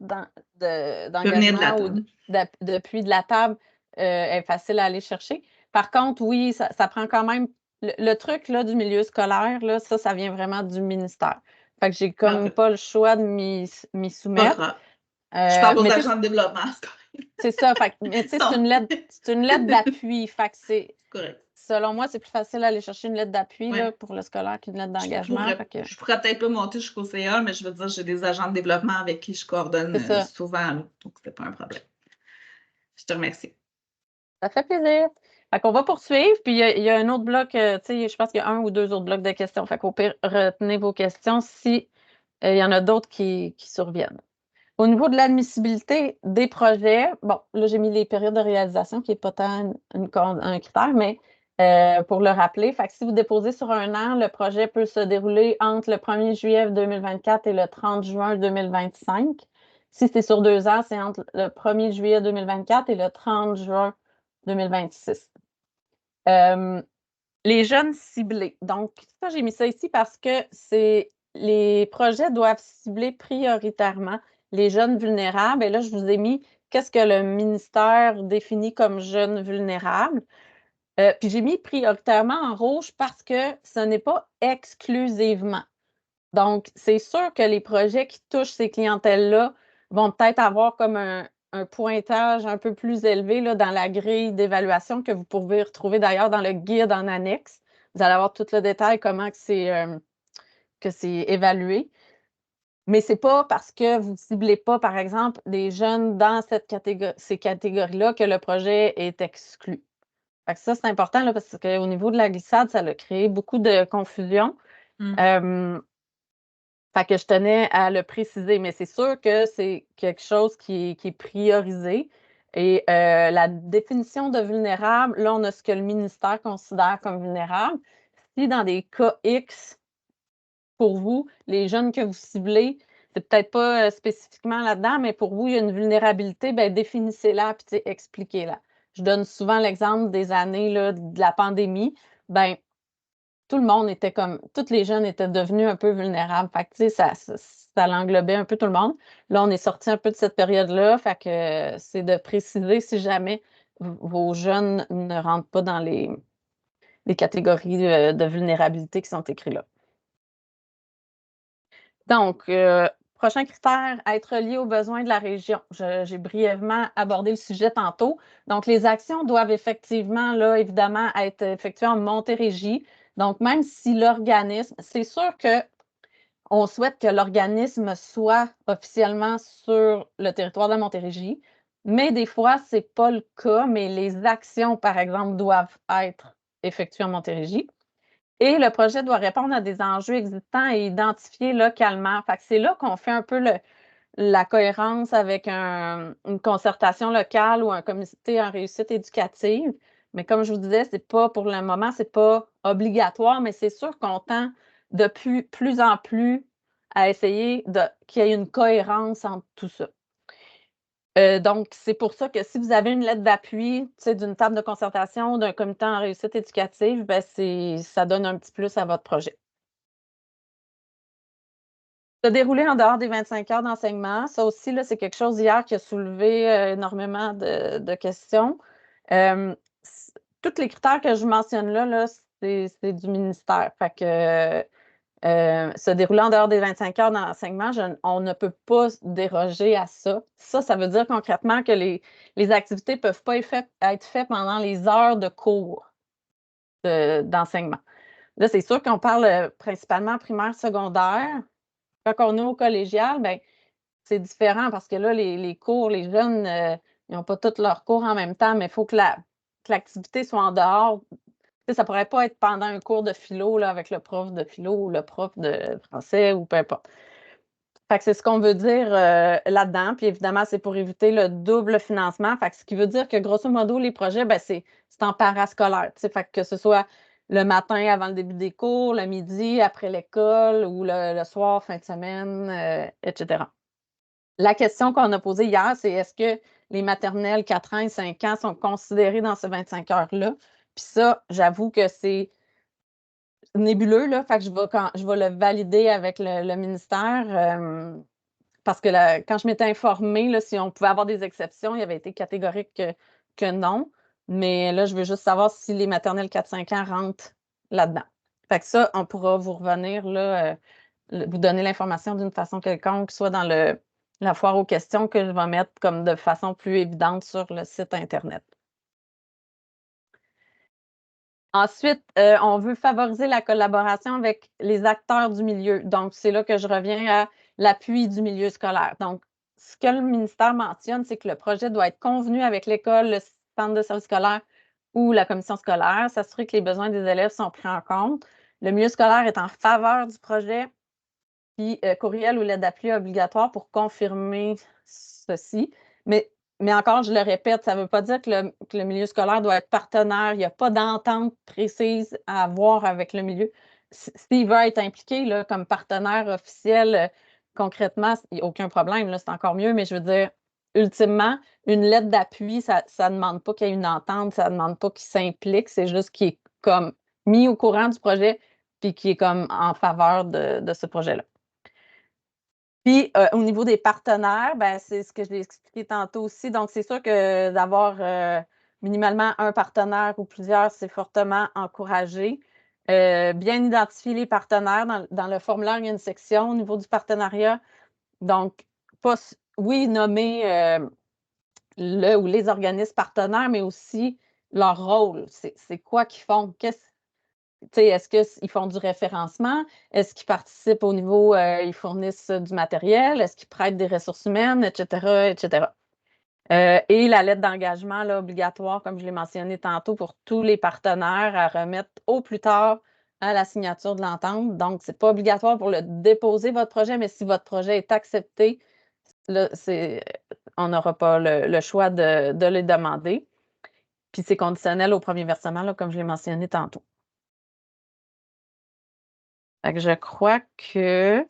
d'engagement ou d'appui de la table est facile à aller chercher. Par contre, oui, ça prend quand même le truc là, du milieu scolaire, là, ça vient vraiment du ministère. Fait que j'ai comme pas le choix de m'y soumettre. Je parle aux agents de développement. C'est ça. Mais tu sais, c'est une lettre d'appui. Fait que c'est correct. Selon moi, c'est plus facile d'aller chercher une lettre d'appui pour le scolaire qu'une lettre d'engagement. Je pourrais peut-être pas monter jusqu'au CA, mais je veux dire, j'ai des agents de développement avec qui je coordonne souvent, donc c'est pas un problème. Je te remercie. Ça fait plaisir. Fait qu'on va poursuivre, puis il y a un autre bloc, je pense qu'il y a un ou deux autres blocs de questions. Fait qu'au pire, retenez vos questions si il y en a d'autres qui surviennent. Au niveau de l'admissibilité des projets, bon, là, j'ai mis les périodes de réalisation, qui n'est pas tant un critère, mais pour le rappeler, fait que si vous déposez sur un an, le projet peut se dérouler entre le 1er juillet 2024 et le 30 juin 2025. Si c'est sur 2 ans, c'est entre le 1er juillet 2024 et le 30 juin 2026. Les jeunes ciblés. Donc, ça, j'ai mis ça ici parce que les projets doivent cibler prioritairement les jeunes vulnérables. Et là, je vous ai mis qu'est-ce que le ministère définit comme jeunes vulnérables. Puis j'ai mis prioritairement en rouge parce que ce n'est pas exclusivement. Donc, c'est sûr que les projets qui touchent ces clientèles-là vont peut-être avoir comme un pointage un peu plus élevé là, dans la grille d'évaluation que vous pouvez retrouver d'ailleurs dans le guide en annexe. Vous allez avoir tout le détail, comment que c'est évalué. Mais ce n'est pas parce que vous ne ciblez pas, par exemple, des jeunes dans ces catégories-là que le projet est exclu. Fait que ça, c'est important là, parce qu'au niveau de la glissade, ça a créé beaucoup de confusion. Fait que je tenais à le préciser, mais c'est sûr que c'est quelque chose qui est priorisé. Et la définition de vulnérable, là, on a ce que le ministère considère comme vulnérable. Si dans des cas X, pour vous, les jeunes que vous ciblez, c'est peut-être pas spécifiquement là-dedans, mais pour vous, il y a une vulnérabilité, bien, définissez-la puis expliquez-la. Je donne souvent l'exemple des années là, de la pandémie. Bien, tout le monde était tous les jeunes étaient devenus un peu vulnérables. Fait que, ça l'englobait un peu tout le monde. Là, on est sorti un peu de cette période-là. Fait que c'est de préciser si jamais vos jeunes ne rentrent pas dans les catégories de vulnérabilité qui sont écrites là. Donc, Prochain critère, être lié aux besoins de la région. J'ai brièvement abordé le sujet tantôt. Donc, les actions doivent effectivement, là, évidemment, être effectuées en Montérégie. Donc, même si l'organisme, c'est sûr qu'on souhaite que l'organisme soit officiellement sur le territoire de la Montérégie, mais des fois, ce n'est pas le cas, mais les actions, par exemple, doivent être effectuées en Montérégie. Et le projet doit répondre à des enjeux existants et identifiés localement. Fait que c'est là qu'on fait un peu la cohérence avec une concertation locale ou un comité en réussite éducative. Mais comme je vous disais, c'est pas pour le moment, c'est pas obligatoire, mais c'est sûr qu'on tend de plus en plus à essayer qu'il y ait une cohérence entre tout ça. Donc, c'est pour ça que si vous avez une lettre d'appui, d'une table de concertation, d'un comité en réussite éducative, ben ça donne un petit plus à votre projet. Se dérouler en dehors des 25 heures d'enseignement, ça aussi, là, c'est quelque chose hier qui a soulevé énormément de questions. Tous les critères que je mentionne là c'est du ministère. Fait que se dérouler en dehors des 25 heures d'enseignement, on ne peut pas déroger à ça. Ça veut dire concrètement que les activités ne peuvent pas être faites pendant les heures de cours d'enseignement. Là, c'est sûr qu'on parle principalement primaire, secondaire. Quand on est au collégial, ben, c'est différent parce que là, les cours, les jeunes, ils n'ont pas tous leurs cours en même temps, mais il faut que l'activité soit en dehors. Ça ne pourrait pas être pendant un cours de philo là, avec le prof de philo ou le prof de français ou peu importe. Fait que c'est ce qu'on veut dire là-dedans. Puis évidemment, c'est pour éviter le double financement. Fait que ce qui veut dire que grosso modo, les projets, ben, c'est en parascolaire. Fait que ce soit le matin avant le début des cours, le midi après l'école ou le soir, fin de semaine, etc. La question qu'on a posée hier, c'est est-ce que les maternelles 4 ans et 5 ans sont considérées dans ces 25 heures-là? Puis ça, j'avoue que c'est nébuleux, là, fait que je vais le valider avec le ministère parce que quand je m'étais informée, là, si on pouvait avoir des exceptions, il avait été catégorique que non. Mais là, je veux juste savoir si les maternelles 4-5 ans rentrent là-dedans. Fait que ça, on pourra vous revenir, là, vous donner l'information d'une façon quelconque, soit dans la foire aux questions que je vais mettre comme de façon plus évidente sur le site Internet. Ensuite, on veut favoriser la collaboration avec les acteurs du milieu. Donc, c'est là que je reviens à l'appui du milieu scolaire. Donc, ce que le ministère mentionne, c'est que le projet doit être convenu avec l'école, le centre de service scolaire ou la commission scolaire, s'assurer que les besoins des élèves sont pris en compte. Le milieu scolaire est en faveur du projet, puis courriel ou lettre d'appui obligatoire pour confirmer ceci. Mais encore, je le répète, ça ne veut pas dire que le milieu scolaire doit être partenaire. Il n'y a pas d'entente précise à avoir avec le milieu. S'il veut être impliqué là, comme partenaire officiel, concrètement, il n'y a aucun problème, c'est encore mieux. Mais je veux dire, ultimement, une lettre d'appui, ça ne demande pas qu'il y ait une entente, ça ne demande pas qu'il s'implique, c'est juste qu'il est comme mis au courant du projet puis qui est comme en faveur de ce projet-là. Puis, au niveau des partenaires, ben, c'est ce que je l'ai expliqué tantôt aussi. Donc, c'est sûr que d'avoir minimalement un partenaire ou plusieurs, c'est fortement encouragé. Bien identifier les partenaires. Dans le formulaire, il y a une section au niveau du partenariat. Donc, oui, nommer le ou les organismes partenaires, mais aussi leur rôle. C'est quoi qu'ils font? Est-ce qu'ils font du référencement? Est-ce qu'ils participent au niveau, ils fournissent du matériel? Est-ce qu'ils prêtent des ressources humaines, etc., etc.? Et la lettre d'engagement obligatoire, comme je l'ai mentionné tantôt, pour tous les partenaires à remettre au plus tard à la signature de l'entente. Donc, ce n'est pas obligatoire pour déposer votre projet, mais si votre projet est accepté, là, on n'aura pas le choix de les demander. Puis, c'est conditionnel au premier versement, là, comme je l'ai mentionné tantôt. Fait que je crois que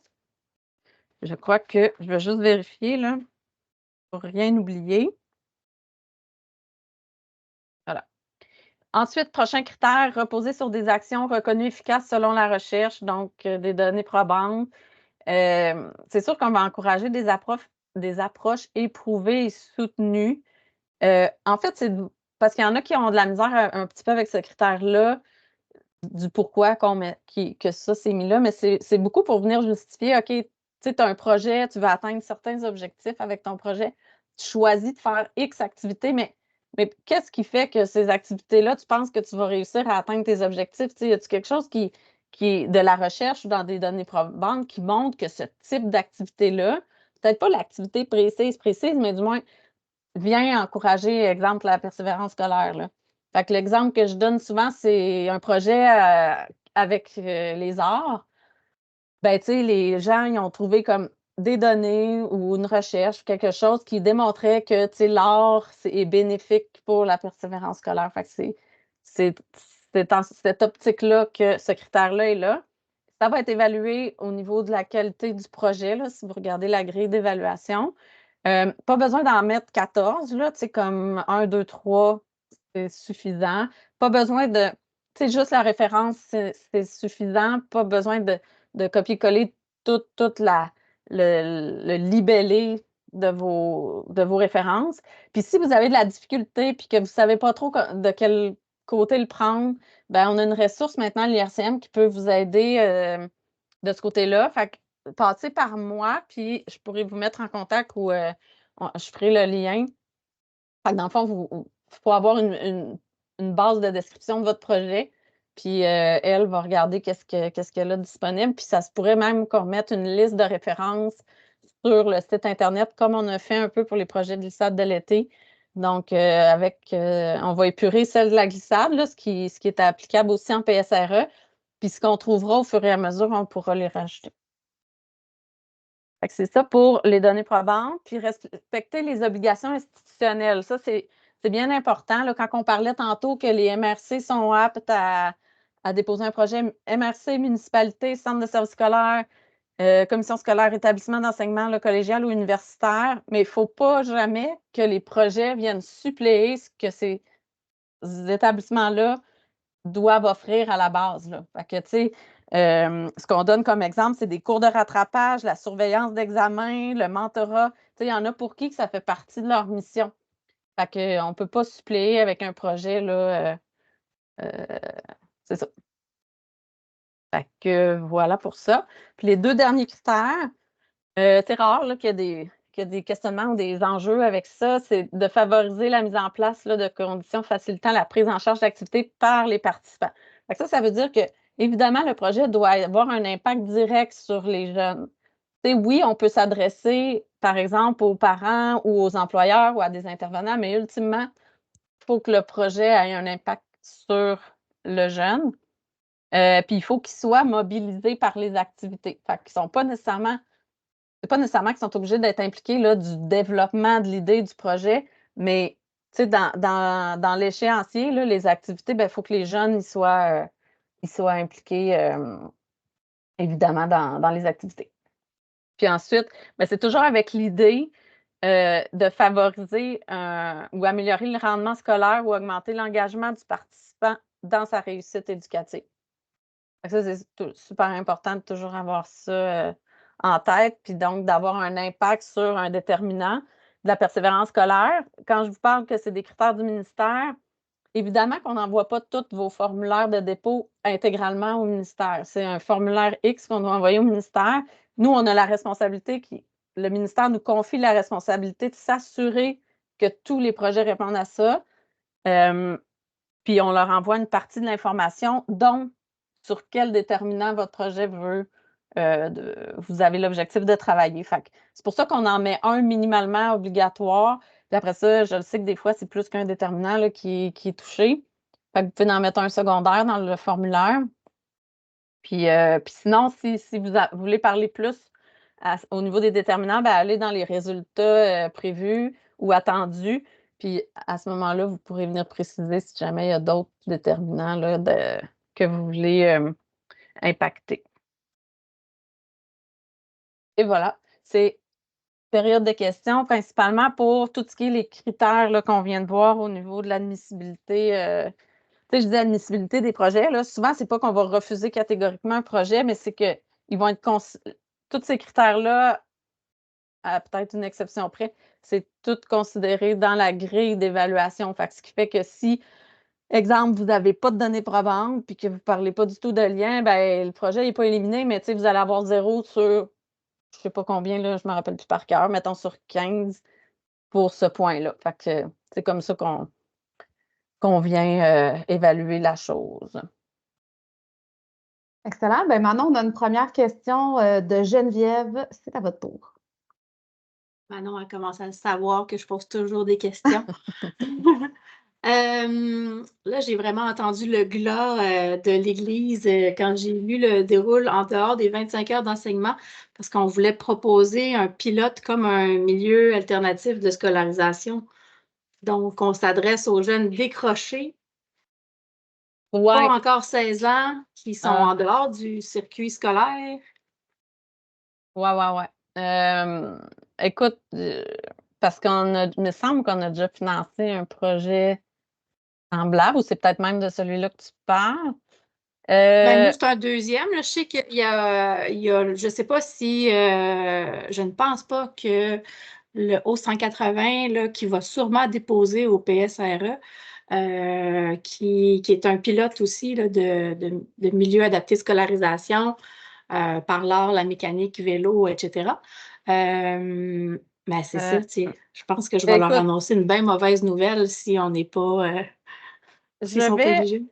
je vais juste vérifier là, pour rien oublier. Voilà. Ensuite, prochain critère, reposer sur des actions reconnues efficaces selon la recherche, donc des données probantes. C'est sûr qu'on va encourager des approches éprouvées et soutenues. En fait, c'est parce qu'il y en a qui ont de la misère un petit peu avec ce critère-là, du pourquoi que ça s'est mis là, mais c'est beaucoup pour venir justifier, OK, tu as un projet, tu veux atteindre certains objectifs avec ton projet, tu choisis de faire X activités, mais qu'est-ce qui fait que ces activités-là, tu penses que tu vas réussir à atteindre tes objectifs? Y a-t-il quelque chose qui est de la recherche ou dans des données probantes qui montre que ce type d'activité-là, peut-être pas l'activité précise, mais du moins vient encourager, exemple, la persévérance scolaire, là. Fait que l'exemple que je donne souvent, c'est un projet avec les arts. Ben, tu sais, les gens, ils ont trouvé comme des données ou une recherche, quelque chose qui démontrait que, tu sais, l'art est bénéfique pour la persévérance scolaire. Fait que c'est dans cette optique-là que ce critère-là est là. Ça va être évalué au niveau de la qualité du projet, là, si vous regardez la grille d'évaluation. Pas besoin d'en mettre 14, là, tu sais, comme 1, 2, 3, c'est suffisant. Pas besoin de, tu sais, juste la référence, c'est suffisant. Pas besoin de copier-coller tout le libellé de vos références. Puis si vous avez de la difficulté puis que vous ne savez pas trop de quel côté le prendre, ben on a une ressource maintenant, l'IRCM, qui peut vous aider de ce côté-là. Fait que passez par moi, puis je pourrais vous mettre en contact ou je ferai le lien. Fait que dans le fond, il faut avoir une base de description de votre projet. Puis elle va regarder qu'est-ce qu'elle a disponible. Puis ça se pourrait même qu'on remette une liste de références sur le site Internet, comme on a fait un peu pour les projets de glissade de l'été. Donc, on va épurer celle de la glissade, là, ce qui est applicable aussi en PSRE. Puis ce qu'on trouvera au fur et à mesure, on pourra les rajouter. Fait que c'est ça pour les données probantes. Puis respecter les obligations institutionnelles. Ça, c'est bien important. Là, quand on parlait tantôt que les MRC sont aptes à déposer un projet, MRC, municipalité, centre de services scolaires, commission scolaire, établissement d'enseignement collégial ou universitaire, mais il ne faut pas jamais que les projets viennent suppléer ce que ces établissements-là doivent offrir à la base, là. Fait que, tu sais, ce qu'on donne comme exemple, c'est des cours de rattrapage, la surveillance d'examen, le mentorat. Tu sais, il y en a pour qui que ça fait partie de leur mission. Fait qu'on ne peut pas suppléer avec un projet, là. C'est ça. Fait que voilà pour ça. Puis les 2 derniers critères, c'est rare là, qu'il y ait des questionnements ou des enjeux avec ça, c'est de favoriser la mise en place là, de conditions facilitant la prise en charge d'activités par les participants. Fait que ça veut dire que, évidemment, le projet doit avoir un impact direct sur les jeunes. Tu sais, oui, on peut s'adresser, par exemple, aux parents ou aux employeurs ou à des intervenants, mais ultimement, il faut que le projet ait un impact sur le jeune. Puis il faut qu'ils soient mobilisés par les activités. Fait qu'ils sont pas nécessairement c'est pas nécessairement qu'ils sont obligés d'être impliqués là, du développement de l'idée du projet, mais dans l'échéancier, là, les activités, il faut que les jeunes ils soient impliqués évidemment dans les activités. Puis ensuite, c'est toujours avec l'idée de favoriser ou améliorer le rendement scolaire ou augmenter l'engagement du participant dans sa réussite éducative. Ça, c'est super important de toujours avoir ça en tête, puis donc d'avoir un impact sur un déterminant de la persévérance scolaire. Quand je vous parle que c'est des critères du ministère, évidemment qu'on n'envoie pas tous vos formulaires de dépôt intégralement au ministère. C'est un formulaire X qu'on doit envoyer au ministère. Nous, on a la responsabilité, le ministère nous confie la responsabilité de s'assurer que tous les projets répondent à ça. Puis on leur envoie une partie de l'information, dont sur quel déterminant votre projet veut, vous avez l'objectif de travailler. C'est pour ça qu'on en met un minimalement obligatoire. Puis après ça, je le sais que des fois, c'est plus qu'un déterminant là, qui est touché. Fait que vous pouvez en mettre un secondaire dans le formulaire. Puis sinon, si vous voulez parler plus au niveau des déterminants, allez dans les résultats prévus ou attendus. Puis à ce moment-là, vous pourrez venir préciser si jamais il y a d'autres déterminants là, que vous voulez impacter. Et voilà, c'est période de questions, principalement pour tout ce qui est les critères qu'on vient de voir au niveau de l'admissibilité. Tu sais, je dis admissibilité des projets. Là, souvent, ce n'est pas qu'on va refuser catégoriquement un projet, mais c'est qu'ils vont être tous ces critères-là, à peut-être une exception près, c'est tout considéré dans la grille d'évaluation. Ce qui fait que si, exemple, vous n'avez pas de données probantes puis que vous ne parlez pas du tout de lien, le projet n'est pas éliminé, mais vous allez avoir 0 sur je sais pas combien, là, je me rappelle plus par cœur, mettons sur 15 pour ce point-là. Fait que c'est comme ça qu'on vient évaluer la chose. Excellent. Ben maintenant, on a une première question de Geneviève. C'est à votre tour. Manon a commencé à savoir que je pose toujours des questions. Là, j'ai vraiment entendu le glas de l'Église quand j'ai lu le déroule en dehors des 25 heures d'enseignement parce qu'on voulait proposer un pilote comme un milieu alternatif de scolarisation. Donc, on s'adresse aux jeunes décrochés, pas Ouais. encore 16 ans, qui sont en dehors du circuit scolaire. Ouais. Écoute, parce il me semble qu'on a déjà financé un projet semblable, ou c'est peut-être même de celui-là que tu parles. Ben, nous, c'est un deuxième. Là. Je sais qu'il y a, je ne sais pas si, je ne pense pas que le O180, là, qui va sûrement déposer au PSRE, qui est un pilote aussi là, de milieu adapté de scolarisation par l'art, la mécanique, vélo, etc. Ben, c'est ça, tu sais. Je pense que je vais leur écoute, annoncer une bien mauvaise nouvelle si on n'est pas, s'ils sont pas obligés.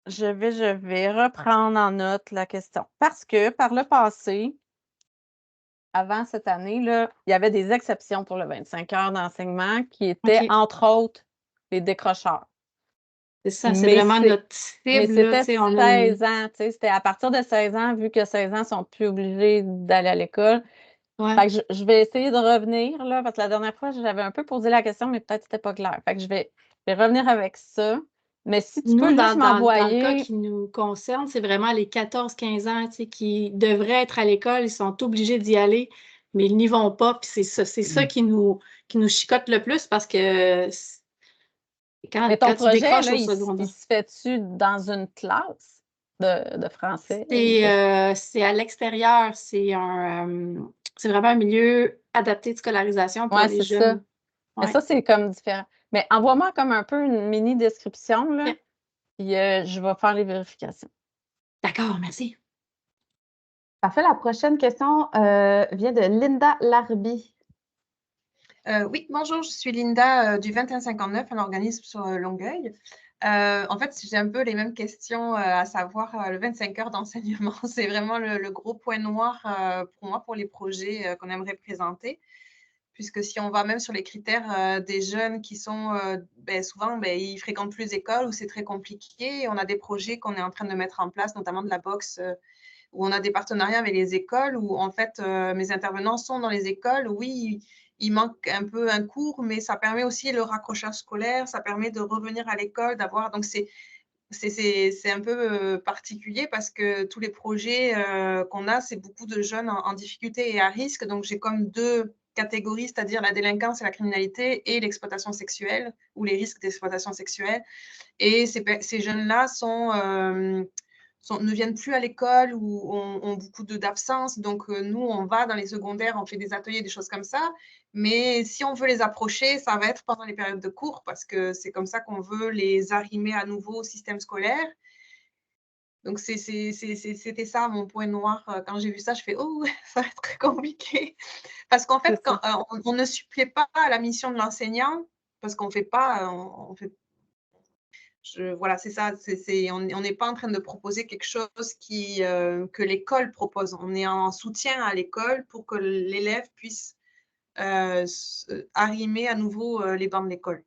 je vais reprendre en note la question. Parce que par le passé, avant cette année, là, il y avait des exceptions pour le 25 heures d'enseignement qui étaient, OK. entre autres, les décrocheurs. C'est ça, c'est Mais vraiment notre mais cible. Là, c'était tu sais, on a 16 ans, tu sais, c'était à partir de 16 ans, vu que 16 ans sont plus obligés d'aller à l'école. Ouais. Fait que je vais essayer de revenir, là, parce que la dernière fois, j'avais un peu posé la question, mais peut-être que c'était pas clair. Fait que je vais revenir avec ça. Mais si tu peux Nous, juste dans le cas m'envoyer. qui nous concerne, c'est vraiment les 14-15 ans, tu sais, qui devraient être à l'école, ils sont obligés d'y aller, mais ils n'y vont pas. Puis c'est ça qui nous chicote le plus parce que Mais ton quand tu projet, décroches là, au il secondaire, se fait-tu dans une classe de français? c'est à l'extérieur, c'est vraiment un milieu adapté de scolarisation pour Ouais, les c'est ça. jeunes. Mais Ouais. ça, c'est comme différent. Mais envoie-moi comme un peu une mini description, là, Ok. puis je vais faire les vérifications. D'accord, merci. Parfait. La prochaine question vient de Linda Larby. Oui, bonjour, je suis Linda du 2159, un organisme sur Longueuil. En fait, j'ai un peu les mêmes questions, à savoir le 25 heures d'enseignement. C'est vraiment le gros point noir pour moi, pour les projets qu'on aimerait présenter. Puisque si on va même sur les critères des jeunes qui sont souvent, ils fréquentent plus d'écoles où c'est très compliqué. On a des projets qu'on est en train de mettre en place, notamment de la boxe, où on a des partenariats avec les écoles, où en fait mes intervenants sont dans les écoles. Oui, il manque un peu un cours, mais ça permet aussi le raccrochage scolaire, ça permet de revenir à l'école, d'avoir. Donc c'est un peu particulier parce que tous les projets qu'on a, c'est beaucoup de jeunes en difficulté et à risque. Donc j'ai comme deux catégories, c'est-à-dire la délinquance et la criminalité et l'exploitation sexuelle ou les risques d'exploitation sexuelle. Et ces jeunes-là ne viennent plus à l'école ou ont beaucoup d'absence. Donc, nous, on va dans les secondaires, on fait des ateliers, des choses comme ça. Mais si on veut les approcher, ça va être pendant les périodes de cours parce que c'est comme ça qu'on veut les arrimer à nouveau au système scolaire. Donc, c'était ça mon point noir. Quand j'ai vu ça, je fais « Oh, ça va être très compliqué ». Parce qu'en fait, on ne supplée pas à la mission de l'enseignant parce qu'on ne fait pas… voilà, c'est ça. On n'est pas en train de proposer quelque chose que l'école propose. On est en soutien à l'école pour que l'élève puisse arrimer à nouveau les bancs de l'école.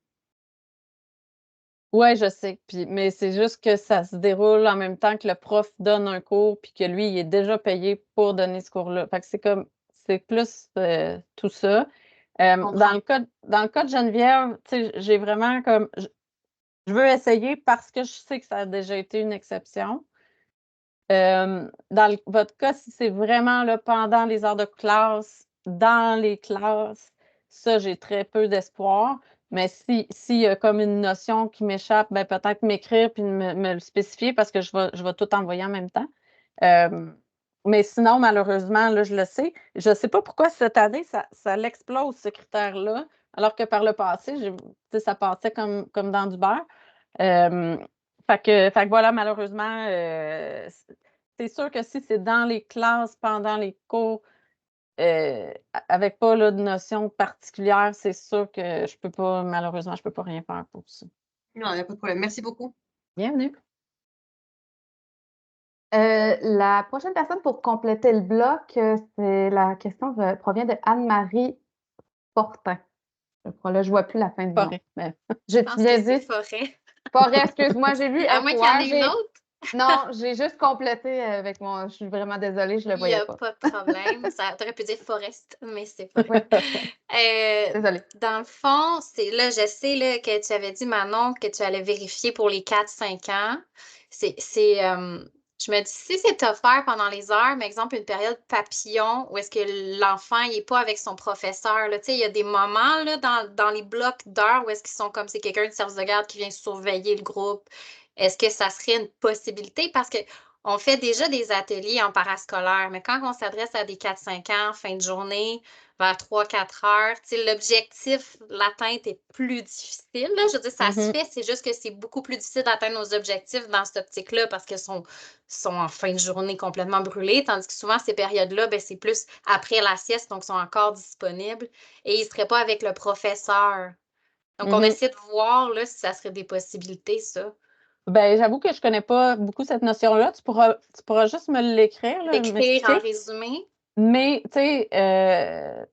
Oui, je sais. Mais c'est juste que ça se déroule en même temps que le prof donne un cours, puis que lui, il est déjà payé pour donner ce cours-là. Fait que c'est plus tout ça. Dans le cas de Geneviève, tu sais, j'ai vraiment comme, je veux essayer parce que je sais que ça a déjà été une exception. Dans votre cas, si c'est vraiment là, pendant les heures de classe, dans les classes, ça, j'ai très peu d'espoir. Mais s'il y a comme une notion qui m'échappe, ben, peut-être m'écrire puis me le spécifier parce que je vais tout envoyer en même temps. Mais sinon, malheureusement, là, je le sais. Je ne sais pas pourquoi cette année, ça l'explose, ce critère-là, alors que par le passé, ça passait comme dans du beurre. Fait que voilà, malheureusement, c'est sûr que si c'est dans les classes, pendant les cours, avec pas là, de notion particulière, c'est sûr que je peux pas, malheureusement, je peux pas rien faire pour ça. Non, il n'y a pas de problème. Merci beaucoup. Bienvenue. La prochaine personne pour compléter le bloc, c'est la question provient de Anne-Marie Fortin. Je crois là, je vois plus la fin du nom. Forêt. Mais... J'ai Je pense bien que c'est dit. Forêt. Forêt, excuse-moi, j'ai vu À moins qu'il y en ait une autre. Non, j'ai juste complété avec mon. Je suis vraiment désolée, je le Il n'y voyais a pas. pas de problème. T'aurais pu dire Forest, mais c'est pas vrai. Désolée. Dans le fond, c'est là, je sais là, que tu avais dit, Manon, que tu allais vérifier pour les 4-5 ans. Je me dis, si c'est offert pendant les heures, par exemple, une période papillon, où est-ce que l'enfant n'est pas avec son professeur, là, tu sais, il y a des moments là, dans les blocs d'heures où est-ce qu'ils sont comme c'est quelqu'un du service de garde qui vient surveiller le groupe. Est-ce que ça serait une possibilité? Parce que on fait déjà des ateliers en parascolaire, mais quand on s'adresse à des 4-5 ans, fin de journée, vers 3-4 heures, l'objectif, l'atteinte est plus difficile. Là. Je veux dire, ça se fait, c'est juste que c'est beaucoup plus difficile d'atteindre nos objectifs dans cette optique-là parce qu'ils sont en fin de journée complètement brûlés, tandis que souvent, ces périodes-là, ben, c'est plus après la sieste, donc ils sont encore disponibles et ils ne seraient pas avec le professeur. Donc, on essaie de voir là, si ça serait des possibilités, ça. Ben, j'avoue que je ne connais pas beaucoup cette notion-là. Tu pourras juste me l'écrire. L'écrire en résumé. Mais, tu sais,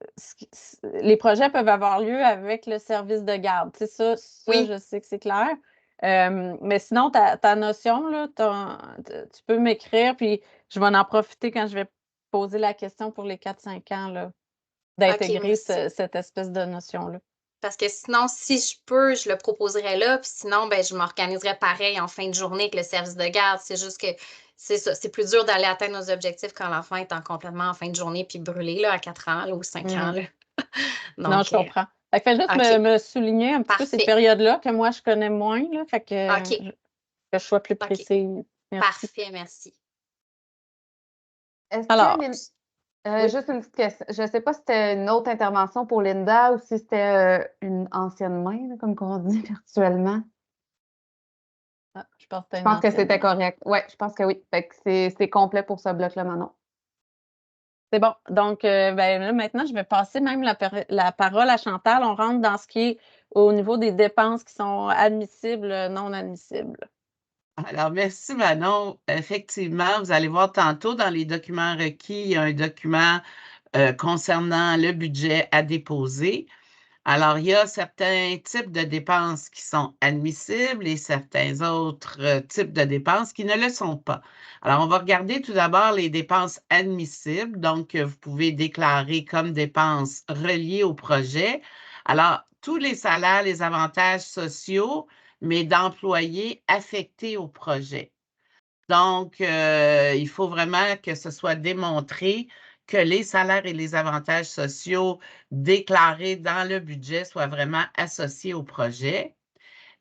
les projets peuvent avoir lieu avec le service de garde. Tu sais, ça oui. Je sais que c'est clair. Mais sinon, ta notion, là, tu peux m'écrire, puis je vais en profiter quand je vais poser la question pour les 4-5 ans, là, d'intégrer cette espèce de notion-là. Parce que sinon, si je peux, je le proposerais là. Puis sinon, ben, je m'organiserais pareil en fin de journée avec le service de garde. C'est juste que c'est ça. C'est plus dur d'aller atteindre nos objectifs quand l'enfant est complètement en fin de journée puis brûlé là, à 4 ans là, ou 5 ans. Là. Donc, non, je comprends. Fait que juste me souligner un petit peu ces périodes-là que moi, je connais moins. Là, fait que, que je sois plus précise. Merci. Parfait, merci. Alors, juste une petite question. Je ne sais pas si c'était une autre intervention pour Linda ou si c'était une ancienne main, là, comme on dit virtuellement. Ah, je pense que c'était correct. Oui, je pense que oui. Fait que c'est complet pour ce bloc-là, Manon. C'est bon. Donc, ben, là, maintenant, je vais passer même la parole à Chantal. On rentre dans ce qui est au niveau des dépenses qui sont admissibles, non admissibles. Alors, merci Manon. Effectivement, vous allez voir tantôt dans les documents requis, il y a un document concernant le budget à déposer. Alors, il y a certains types de dépenses qui sont admissibles et certains autres types de dépenses qui ne le sont pas. Alors, on va regarder tout d'abord les dépenses admissibles, donc vous pouvez déclarer comme dépenses reliées au projet. Alors, tous les salaires, les avantages sociaux, mais d'employés affectés au projet. Donc, il faut vraiment que ce soit démontré que les salaires et les avantages sociaux déclarés dans le budget soient vraiment associés au projet.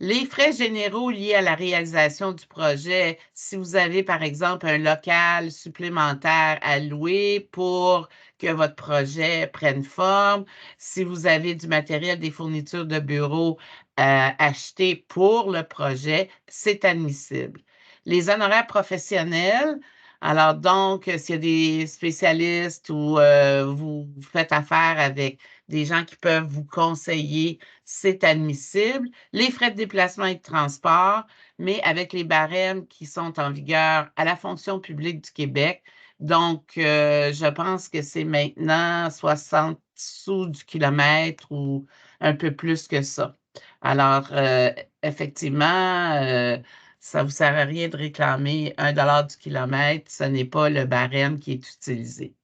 Les frais généraux liés à la réalisation du projet, si vous avez, par exemple, un local supplémentaire à louer pour que votre projet prenne forme, si vous avez du matériel, des fournitures de bureau achetées pour le projet, c'est admissible. Les honoraires professionnels, alors donc, s'il y a des spécialistes ou vous faites affaire avec des gens qui peuvent vous conseiller, c'est admissible. Les frais de déplacement et de transport, mais avec les barèmes qui sont en vigueur à la fonction publique du Québec. Donc, je pense que c'est maintenant 60 sous du kilomètre ou un peu plus que ça. Alors, effectivement, ça ne vous sert à rien de réclamer 1 $ du kilomètre. Ce n'est pas le barème qui est utilisé.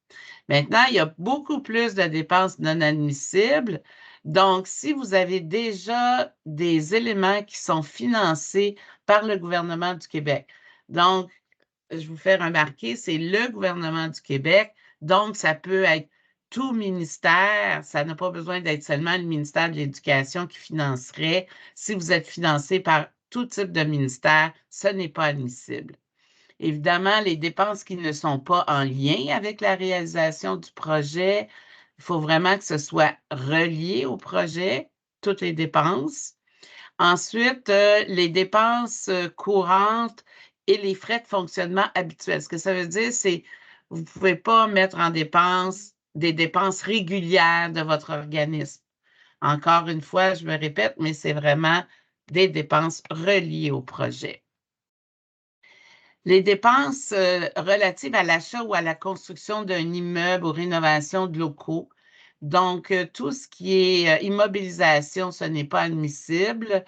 Maintenant, il y a beaucoup plus de dépenses non admissibles. Donc, si vous avez déjà des éléments qui sont financés par le gouvernement du Québec, donc, je vous fais remarquer, c'est le gouvernement du Québec, donc ça peut être tout ministère, ça n'a pas besoin d'être seulement le ministère de l'Éducation qui financerait. Si vous êtes financé par tout type de ministère, ce n'est pas admissible. Évidemment, les dépenses qui ne sont pas en lien avec la réalisation du projet, il faut vraiment que ce soit relié au projet, toutes les dépenses. Ensuite, les dépenses courantes et les frais de fonctionnement habituels. Ce que ça veut dire, c'est que vous ne pouvez pas mettre en dépense des dépenses régulières de votre organisme. Encore une fois, je me répète, mais c'est vraiment des dépenses reliées au projet. Les dépenses relatives à l'achat ou à la construction d'un immeuble ou rénovation de locaux. Donc, tout ce qui est immobilisation, ce n'est pas admissible.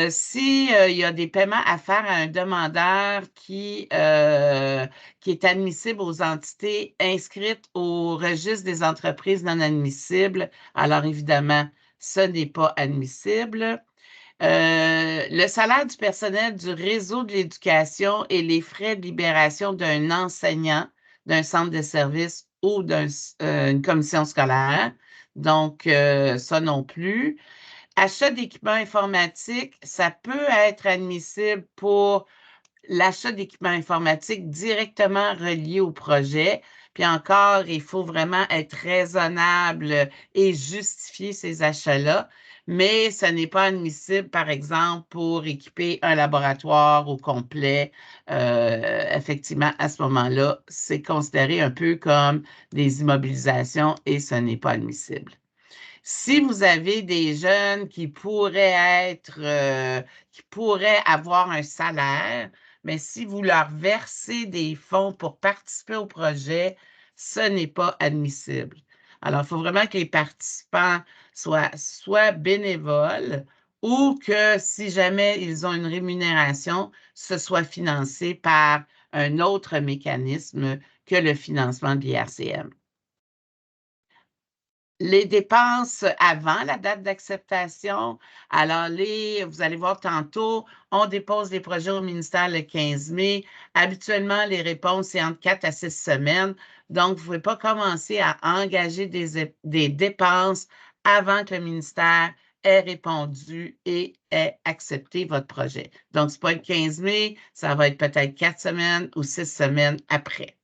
S'il y a des paiements à faire à un demandeur qui est admissible aux entités inscrites au registre des entreprises non admissibles, alors évidemment, ce n'est pas admissible. Le salaire du personnel du réseau de l'éducation et les frais de libération d'un enseignant d'un centre de service ou d'une commission scolaire. Donc, ça non plus. Achat d'équipements informatiques, ça peut être admissible pour l'achat d'équipements informatiques directement reliés au projet. Puis encore, il faut vraiment être raisonnable et justifier ces achats-là, mais ce n'est pas admissible, par exemple, pour équiper un laboratoire au complet. Effectivement, à ce moment-là, c'est considéré un peu comme des immobilisations et ce n'est pas admissible. Si vous avez des jeunes qui pourraient avoir un salaire, mais si vous leur versez des fonds pour participer au projet, ce n'est pas admissible. Alors, il faut vraiment que les participants soient bénévoles ou que si jamais ils ont une rémunération, ce soit financé par un autre mécanisme que le financement de l'IRCM. Les dépenses avant la date d'acceptation, alors vous allez voir tantôt, on dépose les projets au ministère le 15 mai. Habituellement, les réponses, c'est entre 4 à 6 semaines. Donc, vous ne pouvez pas commencer à engager des dépenses avant que le ministère ait répondu et ait accepté votre projet. Donc, ce n'est pas le 15 mai, ça va être peut-être 4 semaines ou 6 semaines après.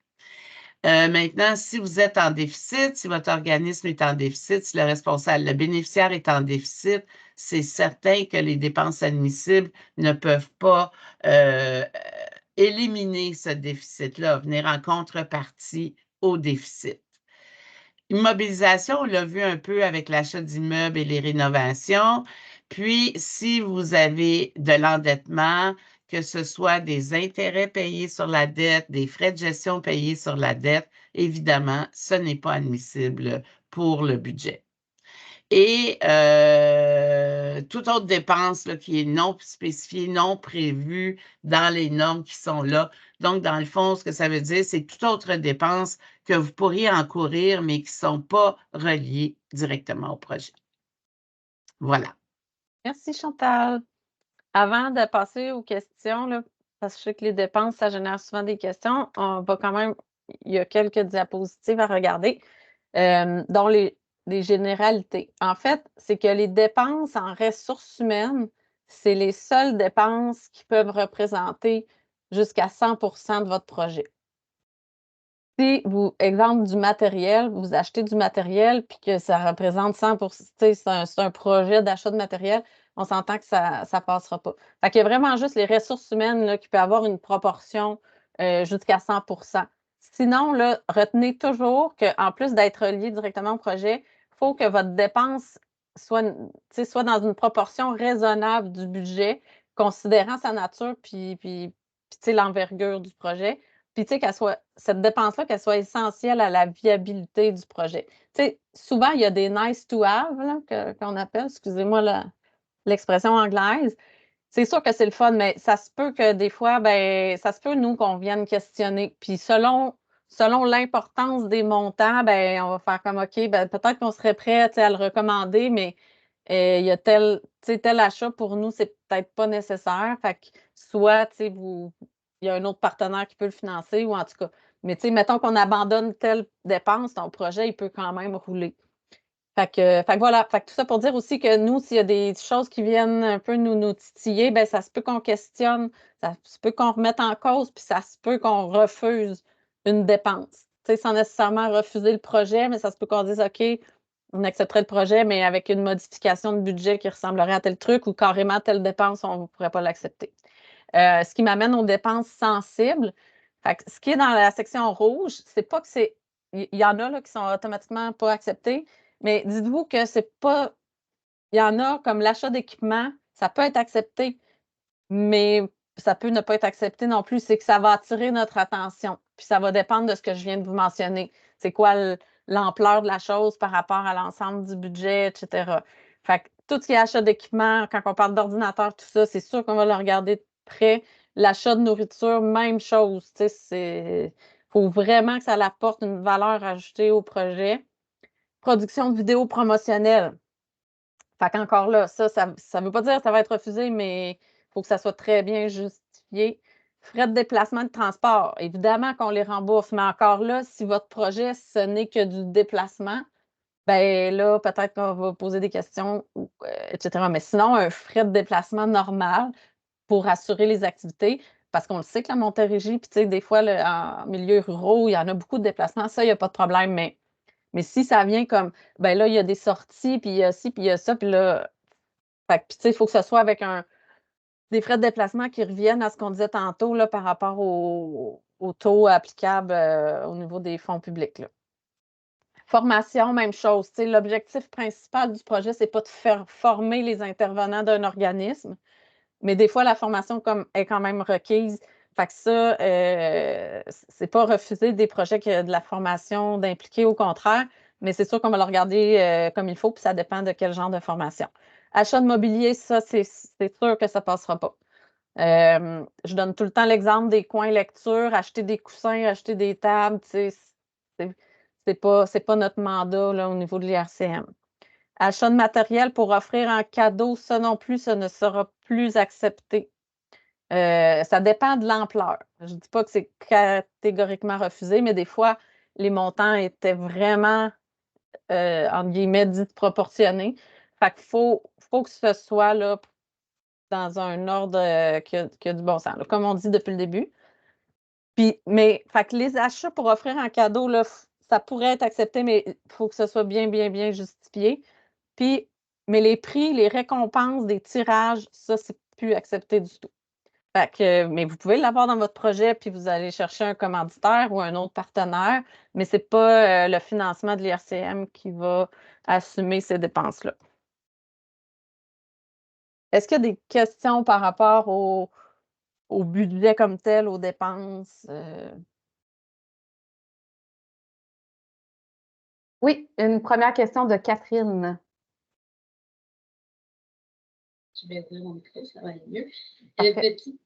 Maintenant, si vous êtes en déficit, si votre organisme est en déficit, si le bénéficiaire est en déficit, c'est certain que les dépenses admissibles ne peuvent pas éliminer ce déficit-là, venir en contrepartie au déficit. Immobilisation, on l'a vu un peu avec l'achat d'immeubles et les rénovations. Puis, si vous avez de l'endettement, que ce soit des intérêts payés sur la dette, des frais de gestion payés sur la dette, évidemment, ce n'est pas admissible pour le budget. Et toute autre dépense là, qui est non spécifiée, non prévue dans les normes qui sont là. Donc, dans le fond, ce que ça veut dire, c'est toute autre dépense que vous pourriez encourir, mais qui ne sont pas reliées directement au projet. Voilà. Merci, Chantal. Avant de passer aux questions, là, parce que je sais que les dépenses, ça génère souvent des questions, on va quand même, il y a quelques diapositives à regarder, dont les généralités. En fait, c'est que les dépenses en ressources humaines, c'est les seules dépenses qui peuvent représenter jusqu'à 100% de votre projet. Si vous, exemple du matériel, vous achetez du matériel puis que ça représente 100%, c'est un projet d'achat de matériel, on s'entend que ça ne passera pas. Fait qu'il y a vraiment juste les ressources humaines là, qui peuvent avoir une proportion jusqu'à 100%. Sinon, là, retenez toujours qu'en plus d'être lié directement au projet, il faut que votre dépense soit dans une proportion raisonnable du budget, considérant sa nature puis l'envergure du projet. Puis, tu sais, cette dépense-là, qu'elle soit essentielle à la viabilité du projet. Tu sais, souvent, il y a des nice to have, là, qu'on appelle, excusez-moi l'expression anglaise. C'est sûr que c'est le fun, mais ça se peut que des fois, ben, ça se peut, nous, qu'on vienne questionner. Puis, selon l'importance des montants, ben, on va faire comme, OK, ben, peut-être qu'on serait prêt à le recommander, mais il y a tel achat pour nous, c'est peut-être pas nécessaire. Fait que soit, tu sais, il y a un autre partenaire qui peut le financer ou en tout cas. Mais tu sais, mettons qu'on abandonne telle dépense, ton projet, il peut quand même rouler. Fait que voilà. Fait que tout ça pour dire aussi que nous, s'il y a des choses qui viennent un peu nous titiller, ben ça se peut qu'on questionne, ça se peut qu'on remette en cause, puis ça se peut qu'on refuse une dépense. Tu sais, sans nécessairement refuser le projet, mais ça se peut qu'on dise OK, on accepterait le projet, mais avec une modification de budget qui ressemblerait à tel truc ou carrément telle dépense, on ne pourrait pas l'accepter. Ce qui m'amène aux dépenses sensibles. Fait que ce qui est dans la section rouge, c'est pas que c'est il y en a là, qui sont automatiquement pas acceptés, mais dites-vous que c'est pas. Il y en a comme l'achat d'équipement, ça peut être accepté, mais ça peut ne pas être accepté non plus. C'est que ça va attirer notre attention. Puis ça va dépendre de ce que je viens de vous mentionner. C'est quoi l'ampleur de la chose par rapport à l'ensemble du budget, etc. Fait que tout ce qui est achat d'équipement, quand on parle d'ordinateur, tout ça, c'est sûr qu'on va le regarder de près. L'achat de nourriture, même chose. Il faut vraiment que ça apporte une valeur ajoutée au projet. Production de vidéos promotionnelles. Fait qu'encore là, ça ne veut pas dire que ça va être refusé, mais il faut que ça soit très bien justifié. Frais de déplacement de transport, évidemment qu'on les rembourse, mais encore là, si votre projet, ce n'est que du déplacement, ben là, peut-être qu'on va poser des questions, etc. Mais sinon, un frais de déplacement normal pour assurer les activités, parce qu'on le sait que la Montérégie, puis tu sais, des fois, en milieu rural, il y en a beaucoup de déplacements, ça, il n'y a pas de problème, mais si ça vient comme, ben là, il y a des sorties, puis il y a ci, puis il y a ça, puis là, fait que, puis tu sais, il faut que ce soit avec des frais de déplacement qui reviennent à ce qu'on disait tantôt là, par rapport au taux applicable au niveau des fonds publics, là. Formation, même chose. Tu sais, l'objectif principal du projet, c'est pas de faire former les intervenants d'un organisme, mais des fois, la formation est quand même requise. Fait que ça, c'est pas refuser des projets qui ont de la formation d'impliquer, au contraire, mais c'est sûr qu'on va le regarder comme il faut, puis ça dépend de quel genre de formation. Achat de mobilier, ça, c'est sûr que ça ne passera pas. Je donne tout le temps l'exemple des coins lecture, acheter des coussins, acheter des tables, tu sais, c'est pas notre mandat là, au niveau de l'IRCM. Achat de matériel pour offrir en cadeau, ça non plus, ça ne sera plus accepté. Ça dépend de l'ampleur. Je ne dis pas que c'est catégoriquement refusé, mais des fois, les montants étaient vraiment, entre guillemets, disproportionnés. Fait qu'il faut que ce soit là, dans un ordre qui a du bon sens, là, comme on dit depuis le début. Mais fait que les achats pour offrir en cadeau, là, ça pourrait être accepté, mais il faut que ce soit bien, bien, bien justifié. Mais les prix, les récompenses des tirages, ça, c'est plus accepté du tout. Fait que, mais vous pouvez l'avoir dans votre projet, puis vous allez chercher un commanditaire ou un autre partenaire, mais ce n'est pas le financement de l'IRCM qui va assumer ces dépenses-là. Est-ce qu'il y a des questions par rapport au budget comme tel, aux dépenses? Oui, une première question de Catherine. Je vais ouvrir mon micro, ça va aller mieux. Petite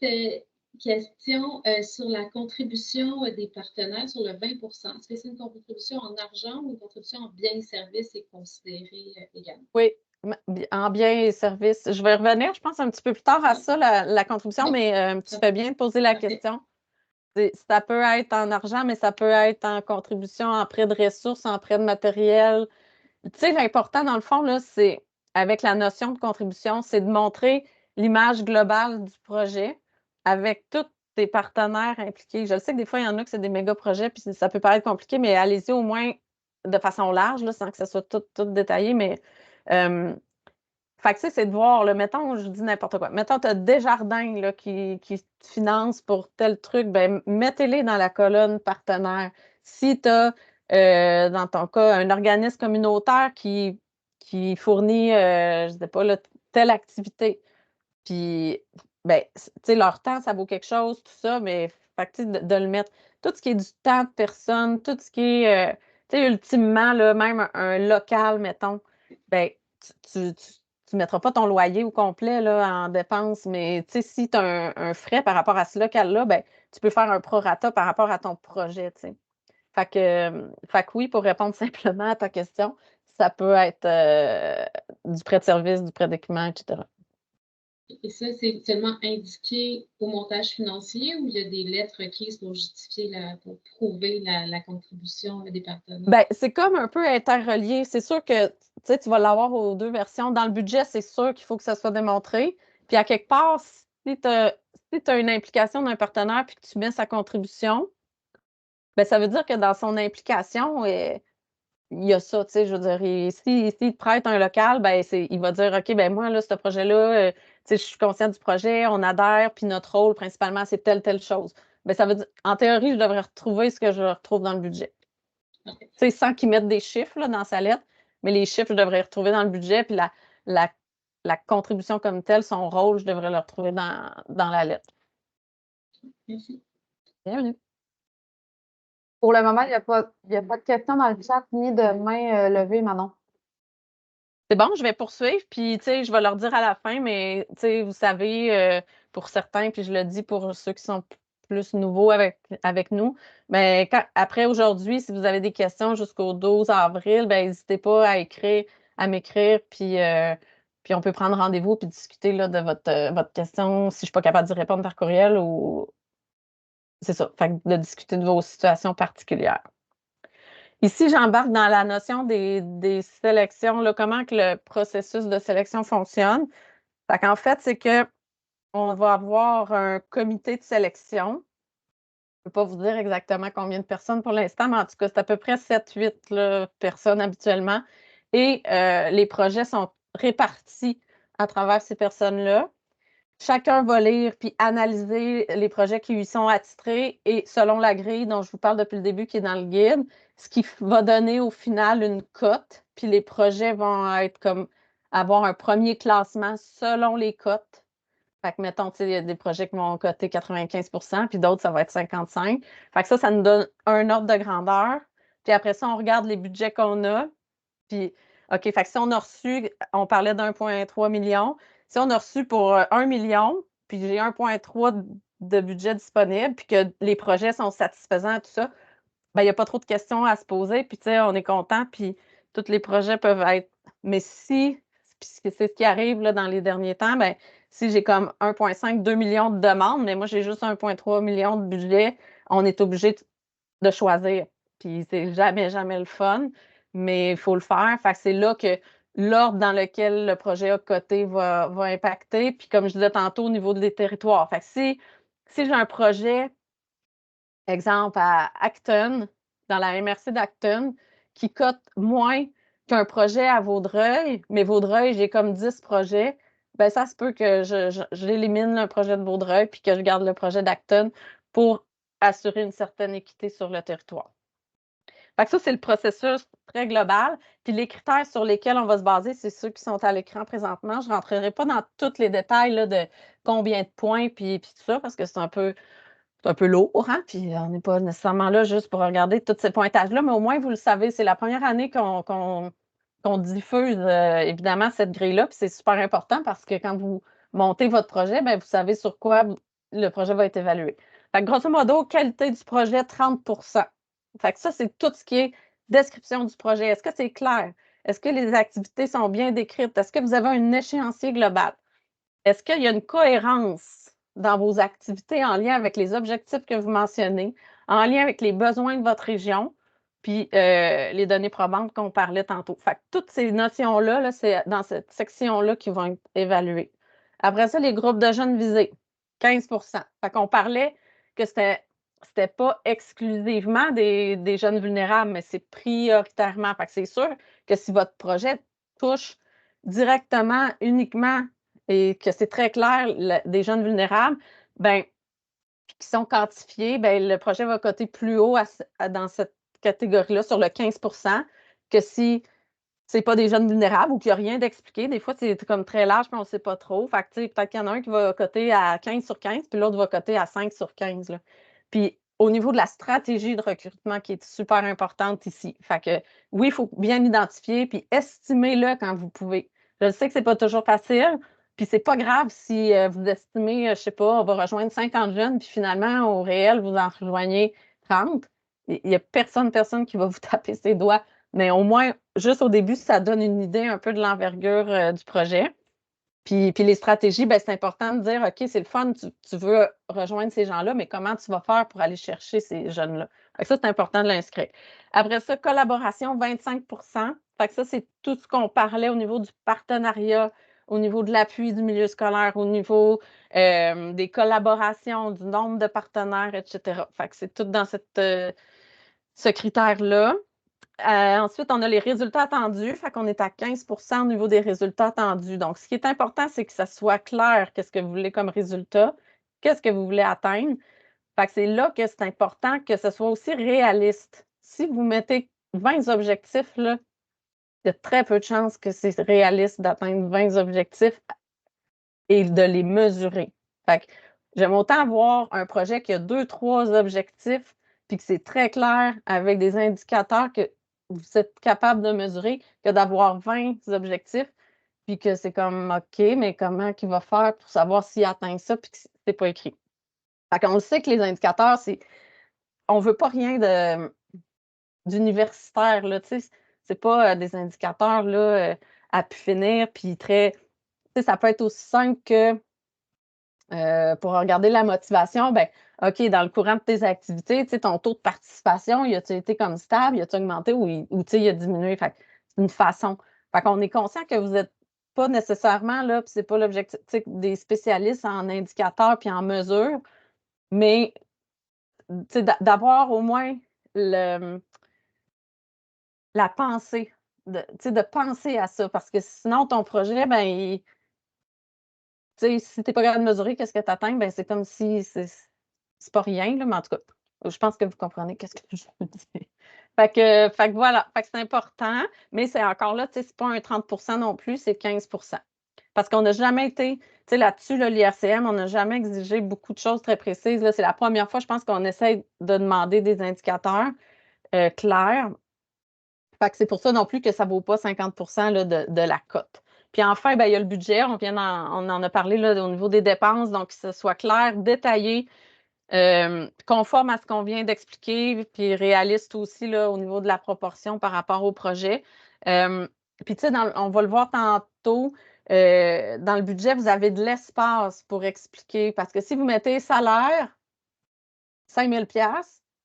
question sur la contribution des partenaires sur le 20 Est-ce que c'est une contribution en argent ou une contribution en biens et services est considérée également? Oui, en biens et services. Je vais revenir, je pense, un petit peu plus tard à ça, la contribution, mais tu fais bien de poser la question. Ça peut être en argent, mais ça peut être en contribution, en prêt de ressources, en prêt de matériel. Tu sais, l'important, dans le fond, là, c'est, avec la notion de contribution, c'est de montrer l'image globale du projet avec tous tes partenaires impliqués. Je sais que des fois, il y en a que c'est des méga projets, puis ça peut paraître compliqué, mais allez-y au moins de façon large, là, sans que ce soit tout détaillé. Mais, fait que, c'est de voir, là, mettons, je dis n'importe quoi. Mettons, tu as Desjardins là, qui te finance pour tel truc, ben, mettez-les dans la colonne partenaire. Si tu as, dans ton cas, un organisme communautaire qui fournit, je ne sais pas, là, telle activité, puis, ben, tu sais, leur temps, ça vaut quelque chose, tout ça, mais fait que, de le mettre. Tout ce qui est du temps de personne, tout ce qui est, tu sais, ultimement, là, même un local, mettons, ben, tu ne mettras pas ton loyer au complet là, en dépenses, mais tu sais, si tu as un frais par rapport à ce local-là, ben, tu peux faire un prorata par rapport à ton projet, tu sais. Fait que oui, pour répondre simplement à ta question, ça peut être du prêt de service, du prêt d'équipement, etc. Et ça, c'est seulement indiqué au montage financier ou il y a des lettres requises pour justifier, pour prouver la contribution des partenaires? Ben, c'est comme un peu interrelié. C'est sûr que tu vas l'avoir aux deux versions. Dans le budget, c'est sûr qu'il faut que ça soit démontré. Puis à quelque part, si tu as une implication d'un partenaire puis que tu mets sa contribution, ben, ça veut dire que dans son implication, il y a ça, tu sais, je veux dire, s'il te prête un local, ben, il va dire, OK, ben moi, là, ce projet-là, tu sais, je suis consciente du projet, on adhère, puis notre rôle, principalement, c'est telle chose. Ben, ça veut dire, en théorie, je devrais retrouver ce que je retrouve dans le budget. Parfait. Tu sais, sans qu'ils mettent des chiffres là, dans sa lettre, mais les chiffres, je devrais les retrouver dans le budget, puis la contribution comme telle, son rôle, je devrais le retrouver dans la lettre. Merci. Bienvenue. Pour le moment, il n'y a pas de questions dans le chat ni de main levée, Manon. C'est bon, je vais poursuivre, puis tu sais, je vais leur dire à la fin, mais tu sais, vous savez, pour certains, puis je le dis pour ceux qui sont plus nouveaux avec nous, mais après aujourd'hui, si vous avez des questions jusqu'au 12 avril, ben n'hésitez pas à m'écrire, puis on peut prendre rendez-vous puis discuter là, de votre question, si je ne suis pas capable d'y répondre par courriel ou c'est ça, fait que de discuter de vos situations particulières. Ici, j'embarque dans la notion des sélections, là, comment que le processus de sélection fonctionne. Fait qu'en fait, c'est qu'on va avoir un comité de sélection. Je ne peux pas vous dire exactement combien de personnes pour l'instant, mais en tout cas, c'est à peu près 7-8 personnes habituellement. Et les projets sont répartis à travers ces personnes-là. Chacun va lire puis analyser les projets qui lui sont attitrés et selon la grille dont je vous parle depuis le début qui est dans le guide, ce qui va donner au final une cote, puis les projets vont être comme avoir un premier classement selon les cotes. Fait que, mettons, il y a des projets qui vont coter 95 puis d'autres, ça va être 55. Fait que ça nous donne un ordre de grandeur. Puis après ça, on regarde les budgets qu'on a. Puis, OK, fait que si on a reçu, on parlait d'1,3 million. Si on a reçu pour 1 million, puis j'ai 1,3 de budget disponible, puis que les projets sont satisfaisants, tout ça, bien, il n'y a pas trop de questions à se poser, puis tu sais, on est content, puis tous les projets peuvent être. Mais si, puis c'est ce qui arrive là, dans les derniers temps, bien, si j'ai comme 1,5, 2 millions de demandes, mais moi j'ai juste 1,3 million de budget, on est obligé de choisir. Puis c'est jamais, jamais le fun, mais il faut le faire. Fait que c'est là que l'ordre dans lequel le projet a coté va impacter. Puis comme je disais tantôt, au niveau des territoires. Fait que si j'ai un projet, exemple à Acton, dans la MRC d'Acton, qui cote moins qu'un projet à Vaudreuil, mais Vaudreuil, j'ai comme 10 projets, bien, ça se peut que j'élimine le projet de Vaudreuil puis que je garde le projet d'Acton pour assurer une certaine équité sur le territoire. Fait que ça, c'est le processus très global. Puis les critères sur lesquels on va se baser, c'est ceux qui sont à l'écran présentement. Je ne rentrerai pas dans tous les détails là, de combien de points puis tout ça, parce que c'est un peu lourd, hein? Puis on n'est pas nécessairement là juste pour regarder tous ces pointages-là, mais au moins, vous le savez, c'est la première année qu'on diffuse évidemment cette grille-là, puis c'est super important parce que quand vous montez votre projet, bien, vous savez sur quoi le projet va être évalué. Fait que grosso modo, qualité du projet, 30 Fait que ça, c'est tout ce qui est description du projet. Est-ce que c'est clair? Est-ce que les activités sont bien décrites? Est-ce que vous avez un échéancier global? Est-ce qu'il y a une cohérence dans vos activités en lien avec les objectifs que vous mentionnez, en lien avec les besoins de votre région, puis les données probantes qu'on parlait tantôt? Fait que toutes ces notions-là, là, c'est dans cette section-là qui vont être évaluées. Après ça, les groupes de jeunes visés, 15 Fait qu'on parlait que c'était pas exclusivement des jeunes vulnérables, mais c'est prioritairement. Fait que c'est sûr que si votre projet touche directement, uniquement, et que c'est très clair, des jeunes vulnérables, bien, qui sont quantifiés, bien, le projet va coter plus haut dans cette catégorie-là, sur le 15 que si c'est pas des jeunes vulnérables ou qu'il n'y a rien d'expliqué. Des fois, c'est comme très large, puis on ne sait pas trop. Fait que, peut-être qu'il y en a un qui va coter à 15 sur 15, puis l'autre va coter à 5 sur 15. Là. Puis, au niveau de la stratégie de recrutement qui est super importante ici. Fait que, oui, il faut bien identifier, puis estimez-le quand vous pouvez. Je sais que ce n'est pas toujours facile, puis c'est pas grave si vous estimez, je ne sais pas, on va rejoindre 50 jeunes, puis finalement, au réel, vous en rejoignez 30. Il n'y a personne qui va vous taper ses doigts. Mais au moins, juste au début, ça donne une idée un peu de l'envergure du projet. Puis les stratégies, bien, c'est important de dire, OK, c'est le fun, tu veux rejoindre ces gens-là, mais comment tu vas faire pour aller chercher ces jeunes-là? Ça, c'est important de l'inscrire. Après ça, collaboration, 25 Fait que ça, c'est tout ce qu'on parlait au niveau du partenariat, au niveau de l'appui du milieu scolaire, au niveau des collaborations, du nombre de partenaires, etc. Fait que c'est tout dans ce critère-là. Ensuite, on a les résultats attendus. Fait qu'on est à 15 au niveau des résultats attendus. Donc, ce qui est important, c'est que ça soit clair qu'est-ce que vous voulez comme résultat, qu'est-ce que vous voulez atteindre. Fait que c'est là que c'est important que ce soit aussi réaliste. Si vous mettez 20 objectifs, là, il y a très peu de chances que c'est réaliste d'atteindre 20 objectifs et de les mesurer. Fait que j'aime autant avoir un projet qui a 2-3 objectifs, puis que c'est très clair avec des indicateurs que vous êtes capable de mesurer, que d'avoir 20 objectifs, puis que c'est comme OK, mais comment qu'il va faire pour savoir s'il atteint ça, puis que c'est pas écrit. Fait qu'on le sait que les indicateurs, on veut pas rien d'universitaire, là, tu sais. C'est pas des indicateurs là, à pu finir, puis très. Tu sais, ça peut être aussi simple que pour regarder la motivation, ben, OK, dans le courant de tes activités, tu sais, ton taux de participation, il a-tu été comme stable, il a-tu augmenté ou tu sais, il a diminué? Fait que c'est une façon. Fait qu'on est conscient que vous n'êtes pas nécessairement là, puis c'est pas l'objectif, tu sais, des spécialistes en indicateurs puis en mesures, mais tu sais, d'avoir au moins la pensée, tu sais, de penser à ça, parce que sinon, ton projet, ben, tu sais, si tu n'es pas capable de mesurer qu'est-ce que tu atteins, ben, c'est comme si c'est pas rien, là, mais en tout cas, je pense que vous comprenez qu'est-ce que je veux dire. Fait que voilà, fait que c'est important, mais c'est encore là, tu sais, c'est pas un 30 non plus, c'est 15 parce qu'on n'a jamais été, tu sais, là-dessus, là, l'IRCM, on n'a jamais exigé beaucoup de choses très précises. Là, c'est la première fois, je pense, qu'on essaie de demander des indicateurs clairs. Fait que c'est pour ça non plus que ça ne vaut pas 50 là, de la cote. Puis enfin, ben, il y a le budget, on en a parlé là, au niveau des dépenses, donc que ce soit clair, détaillé, conforme à ce qu'on vient d'expliquer, puis réaliste aussi là, au niveau de la proportion par rapport au projet. Puis tu sais, on va le voir tantôt, dans le budget, vous avez de l'espace pour expliquer, parce que si vous mettez salaire, 5 000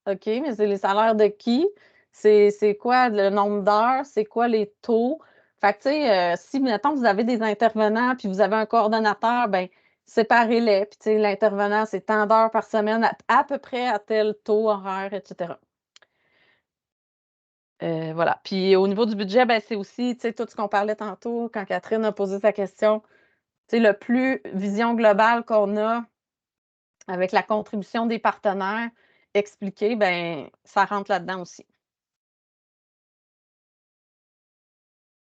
OK, mais c'est les salaires de qui? C'est quoi le nombre d'heures? C'est quoi les taux? Fait que, tu sais, si, mettons, vous avez des intervenants puis vous avez un coordonnateur, bien, séparez-les. Puis, tu sais, l'intervenant, c'est tant d'heures par semaine, à peu près à tel taux horaire, etc. Voilà. Puis, au niveau du budget, ben, c'est aussi, tu sais, tout ce qu'on parlait tantôt quand Catherine a posé sa question. Tu sais, le plus vision globale qu'on a avec la contribution des partenaires expliquée, ben, ça rentre là-dedans aussi.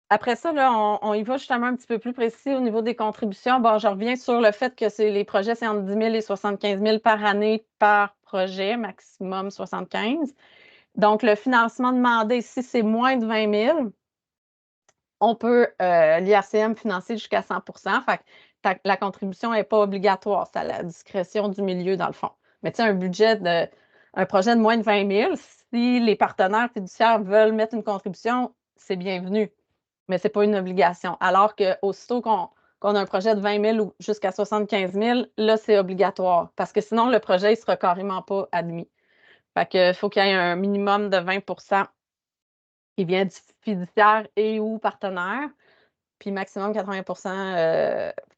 Après ça, là, on y va justement un petit peu plus précis au niveau des contributions. Bon, je reviens sur le fait que les projets, c'est entre 10 000 et 75 000 par année par projet, maximum 75. Donc, le financement demandé, si c'est moins de 20 000, on peut, l'IRCM, financer jusqu'à 100 Fait que la contribution n'est pas obligatoire. C'est à la discrétion du milieu, dans le fond. Mais tu sais, un projet de moins de 20 000, si les partenaires fiduciaires veulent mettre une contribution, c'est bienvenu. Mais ce n'est pas une obligation. Alors qu'aussitôt qu'on a un projet de 20 000 ou jusqu'à 75 000, là, c'est obligatoire. Parce que sinon, le projet ne sera carrément pas admis. Fait que faut qu'il y ait un minimum de 20 qui vient du fiduciaire et ou partenaire, puis maximum 80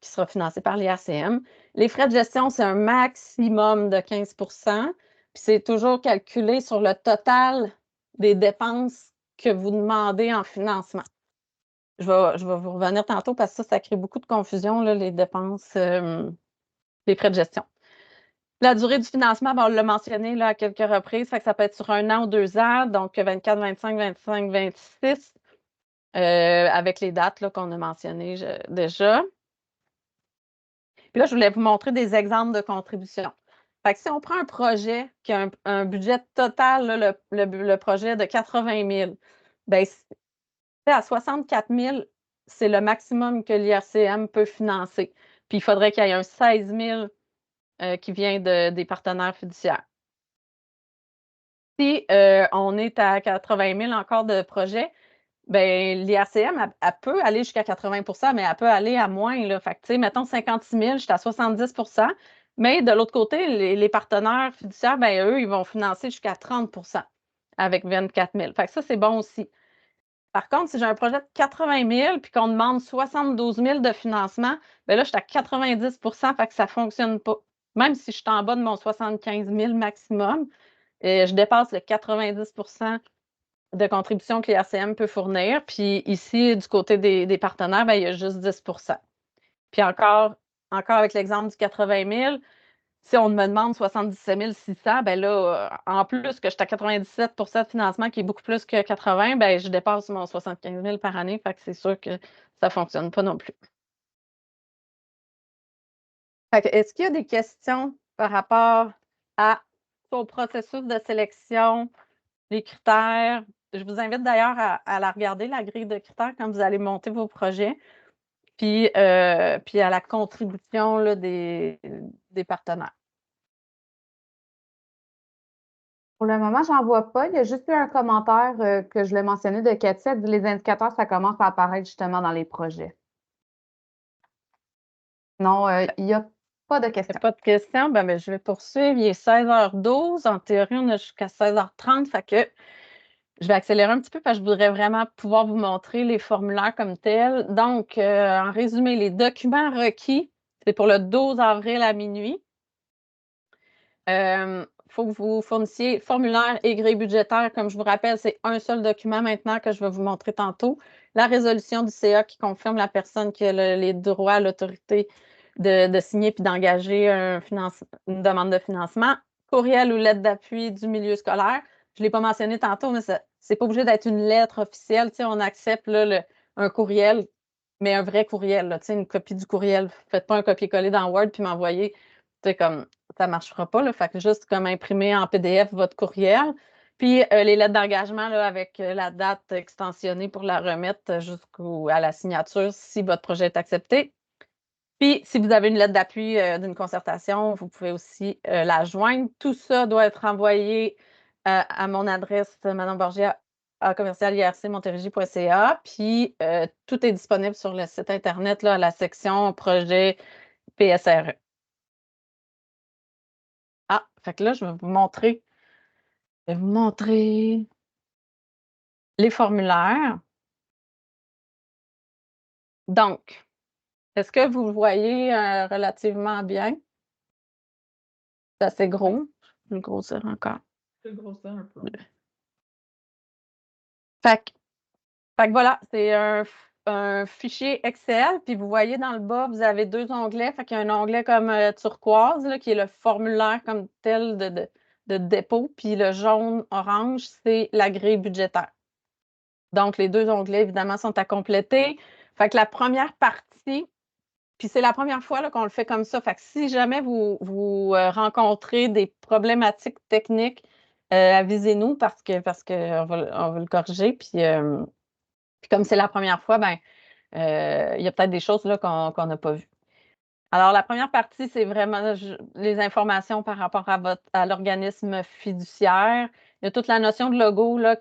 qui sera financé par l'IRCM. Les frais de gestion, c'est un maximum de 15 puis c'est toujours calculé sur le total des dépenses que vous demandez en financement. Je vais vous revenir tantôt parce que ça crée beaucoup de confusion, là, les dépenses, les frais de gestion. La durée du financement, on l'a mentionné là, à quelques reprises, fait que ça peut être sur 1 an ou 2 ans, donc 24, 25, 25, 26, avec les dates qu'on a mentionnées déjà. Puis là, je voulais vous montrer des exemples de contributions. Fait que si on prend un projet qui a un budget total, là, le projet de 80 000, bien, à 64 000, c'est le maximum que l'IRCM peut financer. Puis il faudrait qu'il y ait un 16 000 qui vient des partenaires fiduciaires. Si on est à 80 000 encore de projets, bien, l'IRCM, elle peut aller jusqu'à 80 mais elle peut aller à moins. Là. Fait que, tu sais, mettons 56 000, j'étais à 70 mais de l'autre côté, les partenaires fiduciaires, bien, eux, ils vont financer jusqu'à 30 avec 24 000. Fait que ça, c'est bon aussi. Par contre, si j'ai un projet de 80 000 puis qu'on demande 72 000 de financement, bien là, je suis à 90 fait que ça ne fonctionne pas. Même si je suis en bas de mon 75 000 maximum, je dépasse le 90 de contribution que l'IRCM peut fournir. Puis ici, du côté des partenaires, bien, il y a juste 10 Puis encore avec l'exemple du 80 000, si on me demande 77 600, ben là, en plus que je suis à 97 de financement, qui est beaucoup plus que 80, ben je dépasse mon 75 000 par année. Fait que c'est sûr que ça ne fonctionne pas non plus. Est-ce qu'il y a des questions par rapport au processus de sélection, les critères? Je vous invite d'ailleurs à la regarder, la grille de critères, quand vous allez monter vos projets, puis à la contribution là, des partenaires. Pour le moment, j'en vois pas. Il y a juste eu un commentaire que je l'ai mentionné de Cathy. Elle dit les indicateurs, ça commence à apparaître justement dans les projets. Non, il n'y a pas de Il n'y questions. a pas de questions. Ben, je vais poursuivre. Il est 16h12. En théorie, on a jusqu'à 16h30. Fait que je vais accélérer un petit peu parce que je voudrais vraiment pouvoir vous montrer les formulaires comme tels. Donc, en résumé, les documents requis, c'est pour le 12 avril à minuit. Il faut que vous fournissiez formulaire et grille budgétaire. Comme je vous rappelle, c'est un seul document maintenant que je vais vous montrer tantôt. La résolution du CA qui confirme la personne qui a les droits, l'autorité de signer puis d'engager une demande de financement. Courriel ou lettre d'appui du milieu scolaire. Je ne l'ai pas mentionné tantôt, mais ce n'est pas obligé d'être une lettre officielle. On accepte là, un courriel, mais un vrai courriel, là, une copie du courriel. Faites pas un copier-coller dans Word puis m'envoyer. Comme ça ne marchera pas. Là, fait que juste comme imprimer en PDF votre courriel. Puis les lettres d'engagement avec la date extensionnée pour la remettre jusqu'à la signature si votre projet est accepté. Puis si vous avez une lettre d'appui d'une concertation, vous pouvez aussi la joindre. Tout ça doit être envoyé à mon adresse madame.borgia@commercial-irc-montérégie.ca. Puis tout est disponible sur le site Internet, là, à la section projet PSRE. Ah, fait que là, je vais vous montrer les formulaires. Donc, est-ce que vous le voyez relativement bien? C'est assez gros. Je vais le grossir encore. Je vais le grossir un peu. Fait que voilà, c'est un fichier Excel. Puis vous voyez dans le bas, vous avez deux onglets. Fait qu'il y a un onglet comme turquoise, là, qui est le formulaire comme tel de dépôt. Puis le jaune-orange, c'est la grille budgétaire. Donc, les deux onglets, évidemment, sont à compléter. Fait que la première partie, puis c'est la première fois qu'on le fait comme ça. Fait que si jamais vous rencontrez des problématiques techniques, avisez-nous parce qu'on va le corriger. Puis comme c'est la première fois, ben il y a peut-être des choses là qu'on n'a pas vues. Alors, la première partie, c'est vraiment les informations par rapport à l'organisme fiduciaire. Il y a toute la notion de logo là,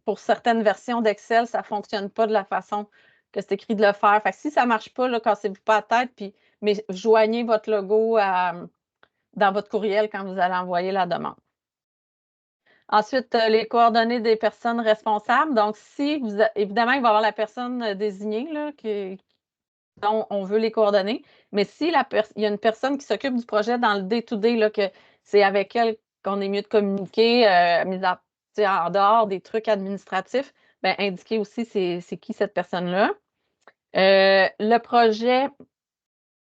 pour certaines versions d'Excel, ça ne fonctionne pas de la façon que c'est écrit de le faire. Fait que si ça ne marche pas, cassez-vous pas la tête, mais joignez votre logo dans votre courriel quand vous allez envoyer la demande. Ensuite, les coordonnées des personnes responsables. Donc, évidemment, il va y avoir la personne désignée là, dont on veut les coordonnées. Mais si il y a une personne qui s'occupe du projet dans le day-to-day, là, que c'est avec elle qu'on est mieux de communiquer, en dehors des trucs administratifs, bien, indiquez aussi c'est qui cette personne-là. Le projet,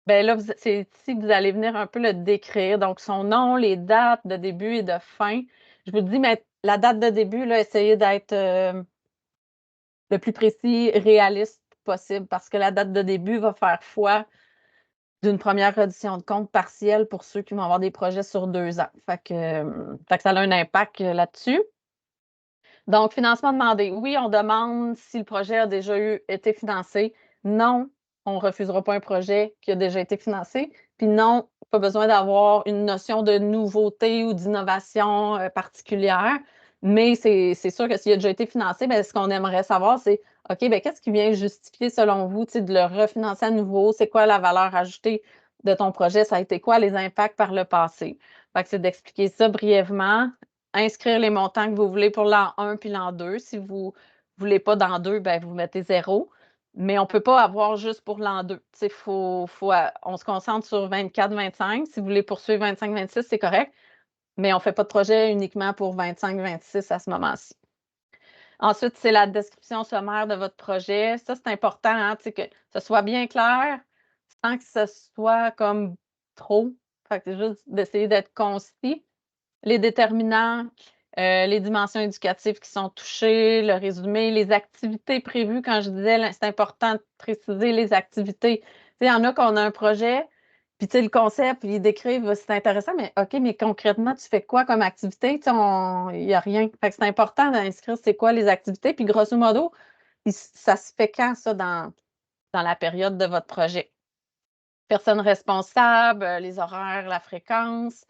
bien là, c'est ici que vous allez venir un peu le décrire. Donc, son nom, les dates de début et de fin. Je vous dis, mais la date de début, là, essayez d'être le plus précis, réaliste possible, parce que la date de début va faire foi d'une première reddition de compte partielle pour ceux qui vont avoir des projets sur 2 ans. Fait que ça a un impact là-dessus. Donc, financement demandé. Oui, on demande si le projet a déjà été financé. Non, on ne refusera pas un projet qui a déjà été financé. Puis non, pas besoin d'avoir une notion de nouveauté ou d'innovation particulière. Mais c'est sûr que s'il a déjà été financé, bien, ce qu'on aimerait savoir, c'est OK, bien, qu'est-ce qui vient justifier, selon vous, de le refinancer à nouveau? C'est quoi la valeur ajoutée de ton projet? Ça a été quoi les impacts par le passé? Fait que c'est d'expliquer ça brièvement, inscrire les montants que vous voulez pour l'an 1 puis l'an 2. Si vous ne voulez pas dans 2, bien, vous mettez 0. Mais on ne peut pas avoir juste pour l'an 2. On se concentre sur 24-25. Si vous voulez poursuivre 25-26, c'est correct. Mais on ne fait pas de projet uniquement pour 25-26 à ce moment-ci. Ensuite, c'est la description sommaire de votre projet. Ça, c'est important, hein, que ce soit bien clair sans que ce soit comme trop. Fait que c'est juste d'essayer d'être concis. Les déterminants, les dimensions éducatives qui sont touchées, le résumé, les activités prévues. Quand je disais, c'est important de préciser les activités. Il y en a qu'on a un projet, puis le concept, ils décrivent, c'est intéressant, mais OK, mais concrètement, tu fais quoi comme activité? Il n'y a rien. Fait que c'est important d'inscrire c'est quoi les activités. Puis grosso modo, ça se fait quand, ça, dans la période de votre projet? Personnes responsables, les horaires, la fréquence.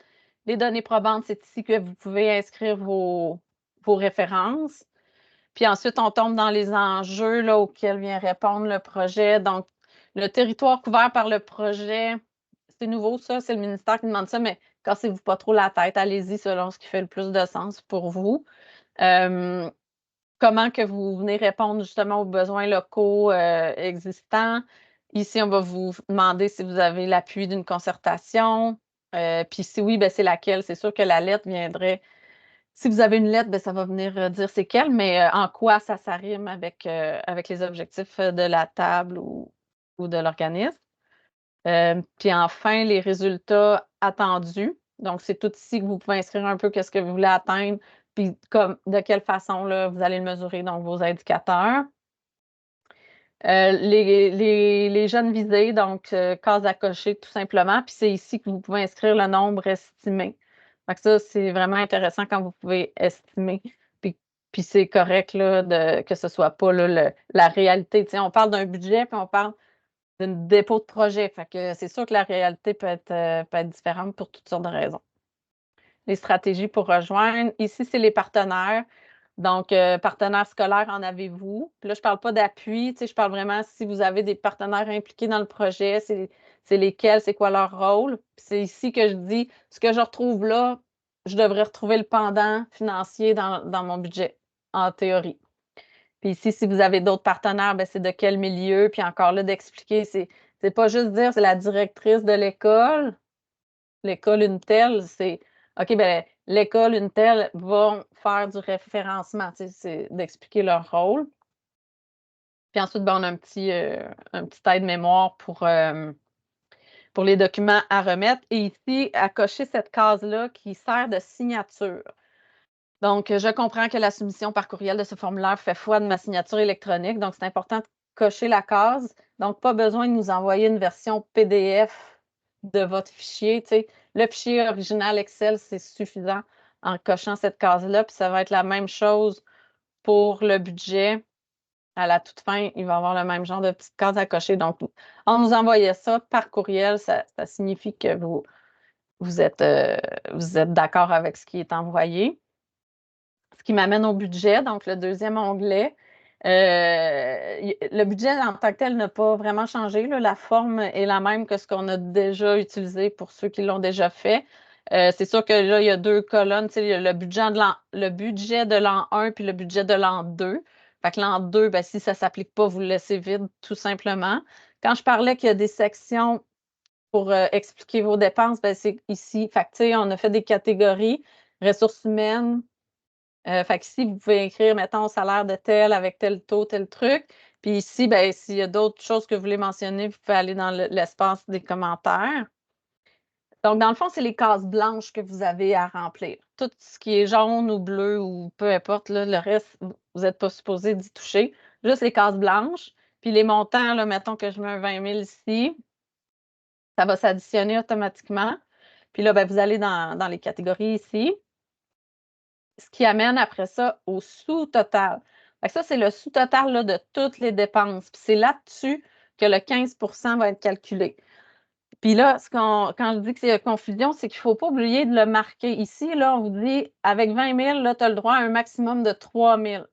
Les données probantes, c'est ici que vous pouvez inscrire vos références. Puis ensuite, on tombe dans les enjeux là, auxquels vient répondre le projet. Donc, le territoire couvert par le projet, c'est nouveau ça, c'est le ministère qui demande ça, mais cassez-vous pas trop la tête, allez-y selon ce qui fait le plus de sens pour vous. Comment que vous venez répondre justement aux besoins locaux existants. Ici, on va vous demander si vous avez l'appui d'une concertation. Puis si oui, ben, c'est laquelle. C'est sûr que la lettre viendrait. Si vous avez une lettre, ben, ça va venir dire c'est quelle, mais en quoi ça s'arrime avec les objectifs de la table ou de l'organisme. Puis enfin, les résultats attendus. Donc, c'est tout ici que vous pouvez inscrire un peu qu'est-ce que vous voulez atteindre, puis de quelle façon là, vous allez le mesurer, donc vos indicateurs. Les jeunes visés, donc case à cocher tout simplement, puis c'est ici que vous pouvez inscrire le nombre estimé. Donc ça, c'est vraiment intéressant quand vous pouvez estimer, puis c'est correct là, que ce ne soit pas là, la réalité. On parle d'un budget, puis on parle d'un dépôt de projet. Fait que c'est sûr que la réalité peut être différente pour toutes sortes de raisons. Les stratégies pour rejoindre. Ici, c'est les partenaires. Donc, partenaires scolaires, en avez-vous? Puis là, je ne parle pas d'appui, je parle vraiment si vous avez des partenaires impliqués dans le projet, c'est lesquels, c'est quoi leur rôle. C'est ici que je dis, ce que je retrouve là, je devrais retrouver le pendant financier dans mon budget, en théorie. Puis ici, si vous avez d'autres partenaires, c'est de quel milieu? Puis encore là, d'expliquer, c'est pas juste dire c'est la directrice de l'école une telle, c'est OK, ben l'école une telle vont faire du référencement, c'est d'expliquer leur rôle. Puis ensuite, ben, on a un petit aide-mémoire pour les documents à remettre. Et ici, à cocher cette case-là qui sert de signature. Donc, je comprends que la soumission par courriel de ce formulaire fait foi de ma signature électronique. Donc, c'est important de cocher la case. Donc, pas besoin de nous envoyer une version PDF de votre fichier. Le fichier original Excel, c'est suffisant en cochant cette case-là. Puis ça va être la même chose pour le budget. À la toute fin, il va y avoir le même genre de petite case à cocher. Donc, en nous envoyant ça par courriel, ça signifie que vous êtes d'accord avec ce qui est envoyé. Ce qui m'amène au budget, donc le deuxième onglet. Le budget en tant que tel n'a pas vraiment changé. Là. La forme est la même que ce qu'on a déjà utilisé pour ceux qui l'ont déjà fait. C'est sûr que là, il y a deux colonnes. Il y a le budget de l'an 1 puis le budget de l'an 2. Fait que l'an 2, ben, si ça ne s'applique pas, vous le laissez vide tout simplement. Quand je parlais qu'il y a des sections pour expliquer vos dépenses, ben, c'est ici. Fait que, on a fait des catégories, ressources humaines. Fait qu'ici, vous pouvez écrire, mettons, salaire de tel avec tel taux, tel truc. Puis ici, ben, s'il y a d'autres choses que vous voulez mentionner, vous pouvez aller dans l'espace des commentaires. Donc, dans le fond, c'est les cases blanches que vous avez à remplir. Tout ce qui est jaune ou bleu ou peu importe, là, le reste, vous n'êtes pas supposé d'y toucher. Juste les cases blanches. Puis les montants, là, mettons que je mets un 20 000 ici, ça va s'additionner automatiquement. Puis là, ben, vous allez dans les catégories ici. Ce qui amène après ça au sous-total. Ça, c'est le sous-total là, de toutes les dépenses. Puis c'est là-dessus que le 15 % va être calculé. Puis là, quand je dis que c'est confusion, c'est qu'il ne faut pas oublier de le marquer. Ici, là, on vous dit, avec 20 000, tu as le droit à un maximum de 3 000.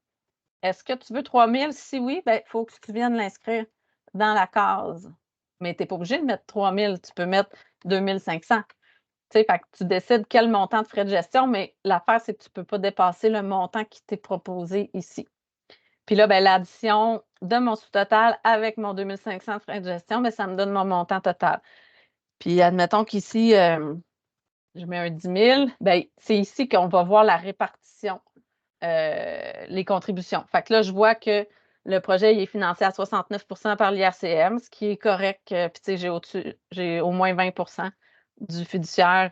Est-ce que tu veux 3 000? Si oui, il faut que tu viennes l'inscrire dans la case. Mais tu n'es pas obligé de mettre 3 000. Tu peux mettre 2 500. Fait que tu décides quel montant de frais de gestion, mais l'affaire, c'est que tu ne peux pas dépasser le montant qui t'est proposé ici. Puis là, ben, l'addition de mon sous-total avec mon 2 500 de frais de gestion, ben, ça me donne mon montant total. Puis admettons qu'ici, je mets un 10 000, ben, c'est ici qu'on va voir la répartition, les contributions. Fait que là, je vois que le projet il est financé à 69 % par l'IRCM, ce qui est correct. Puis j'ai au moins 20 % du fiduciaire.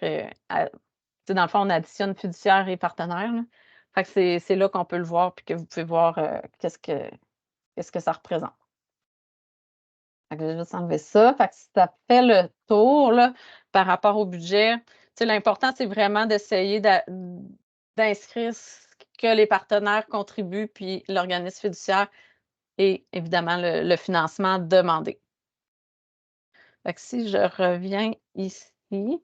Dans le fond, on additionne fiduciaire et partenaire. Là. Fait que c'est là qu'on peut le voir puis que vous pouvez voir qu'est-ce que ça représente. Fait que je vais juste enlever ça. Fait que ça fait le tour là, par rapport au budget. L'important, c'est vraiment d'essayer d'inscrire ce que les partenaires contribuent, puis l'organisme fiduciaire et évidemment le financement demandé. Fait que si je reviens ici, il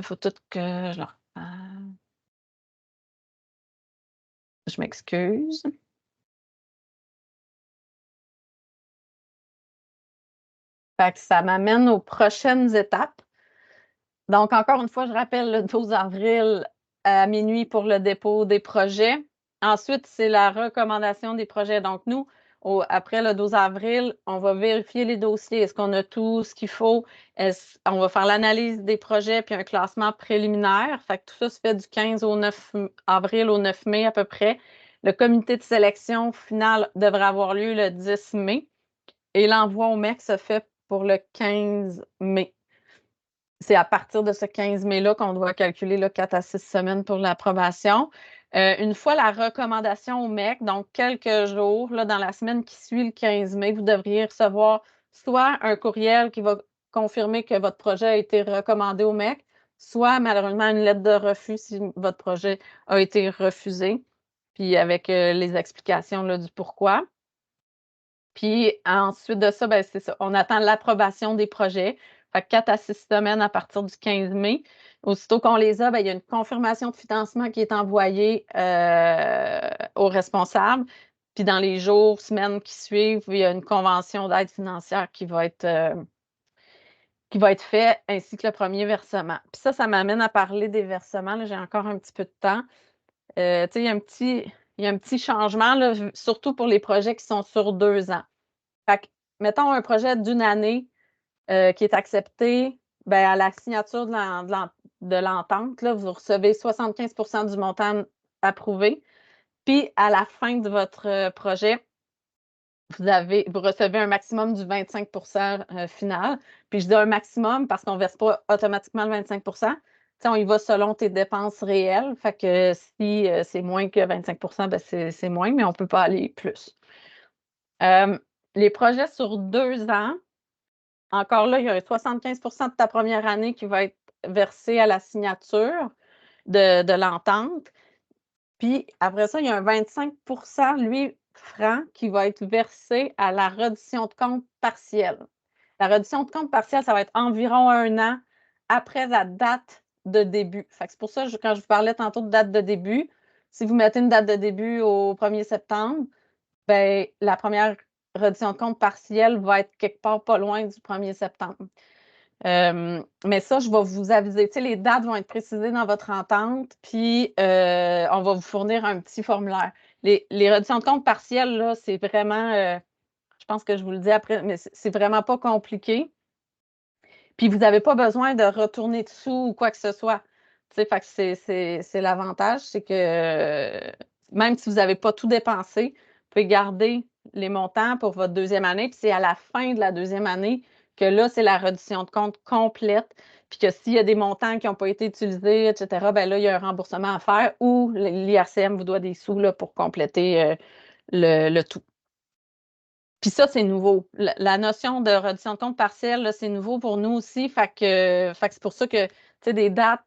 faut tout que je le refasse. Je m'excuse. Fait que ça m'amène aux prochaines étapes. Donc, encore une fois, je rappelle le 12 avril à minuit pour le dépôt des projets. Ensuite, c'est la recommandation des projets. Donc, nous, après le 12 avril, on va vérifier les dossiers. Est-ce qu'on a tout ce qu'il faut? On va faire l'analyse des projets puis un classement préliminaire. Fait que tout ça se fait du 15 au 9 avril au 9 mai à peu près. Le comité de sélection final devrait avoir lieu le 10 mai et l'envoi au MEC se fait pour le 15 mai. C'est à partir de ce 15 mai-là qu'on doit calculer 4 à 6 semaines pour l'approbation. Une fois la recommandation au MEC, donc quelques jours, là, dans la semaine qui suit le 15 mai, vous devriez recevoir soit un courriel qui va confirmer que votre projet a été recommandé au MEC, soit malheureusement une lettre de refus si votre projet a été refusé, puis avec les explications là, du pourquoi. Puis ensuite de ça, ben, c'est ça. On attend l'approbation des projets. Fait que 4 à 6 semaines à partir du 15 mai. Aussitôt qu'on les a, ben, il y a une confirmation de financement qui est envoyée aux responsables. Puis dans les jours, semaines qui suivent, il y a une convention d'aide financière qui va être faite, ainsi que le premier versement. Puis ça m'amène à parler des versements. Là, j'ai encore un petit peu de temps. Il y a un petit changement, là, surtout pour les projets qui sont sur 2 ans. Fait que, mettons un projet d'une année qui est accepté, ben, à la signature de l'entente, là, vous recevez 75 du montant approuvé. Puis, à la fin de votre projet, vous recevez un maximum du 25 final. Puis, je dis un maximum parce qu'on ne verse pas automatiquement le 25 on y va selon tes dépenses réelles. Fait que si c'est moins que 25 ben, c'est moins, mais on ne peut pas aller plus. Les projets sur 2 ans, encore là, il y a 75 de ta première année qui va être versé à la signature de l'entente. Puis après ça, il y a un 25 lui, franc, qui va être versé à la reddition de compte partielle. La reddition de compte partielle, ça va être environ 1 an après la date de début. C'est pour ça que quand je vous parlais tantôt de date de début, si vous mettez une date de début au 1er septembre, ben, la première reddition de compte partielle va être quelque part pas loin du 1er septembre. Mais ça, je vais vous aviser. Les dates vont être précisées dans votre entente, puis on va vous fournir un petit formulaire. Les redditions de compte partielles, là, c'est vraiment, je pense que je vous le dis après, mais c'est vraiment pas compliqué. Puis vous n'avez pas besoin de retourner dessous ou quoi que ce soit. Fait que c'est l'avantage, c'est que même si vous n'avez pas tout dépensé, vous pouvez garder les montants pour votre deuxième année, puis c'est à la fin de la deuxième année que là, c'est la reddition de compte complète, puis que s'il y a des montants qui n'ont pas été utilisés, etc., ben là, il y a un remboursement à faire ou l'IRCM vous doit des sous là, pour compléter le tout. Puis ça, c'est nouveau. La notion de reddition de compte partielle, c'est nouveau pour nous aussi. Fait que c'est pour ça que, des dates,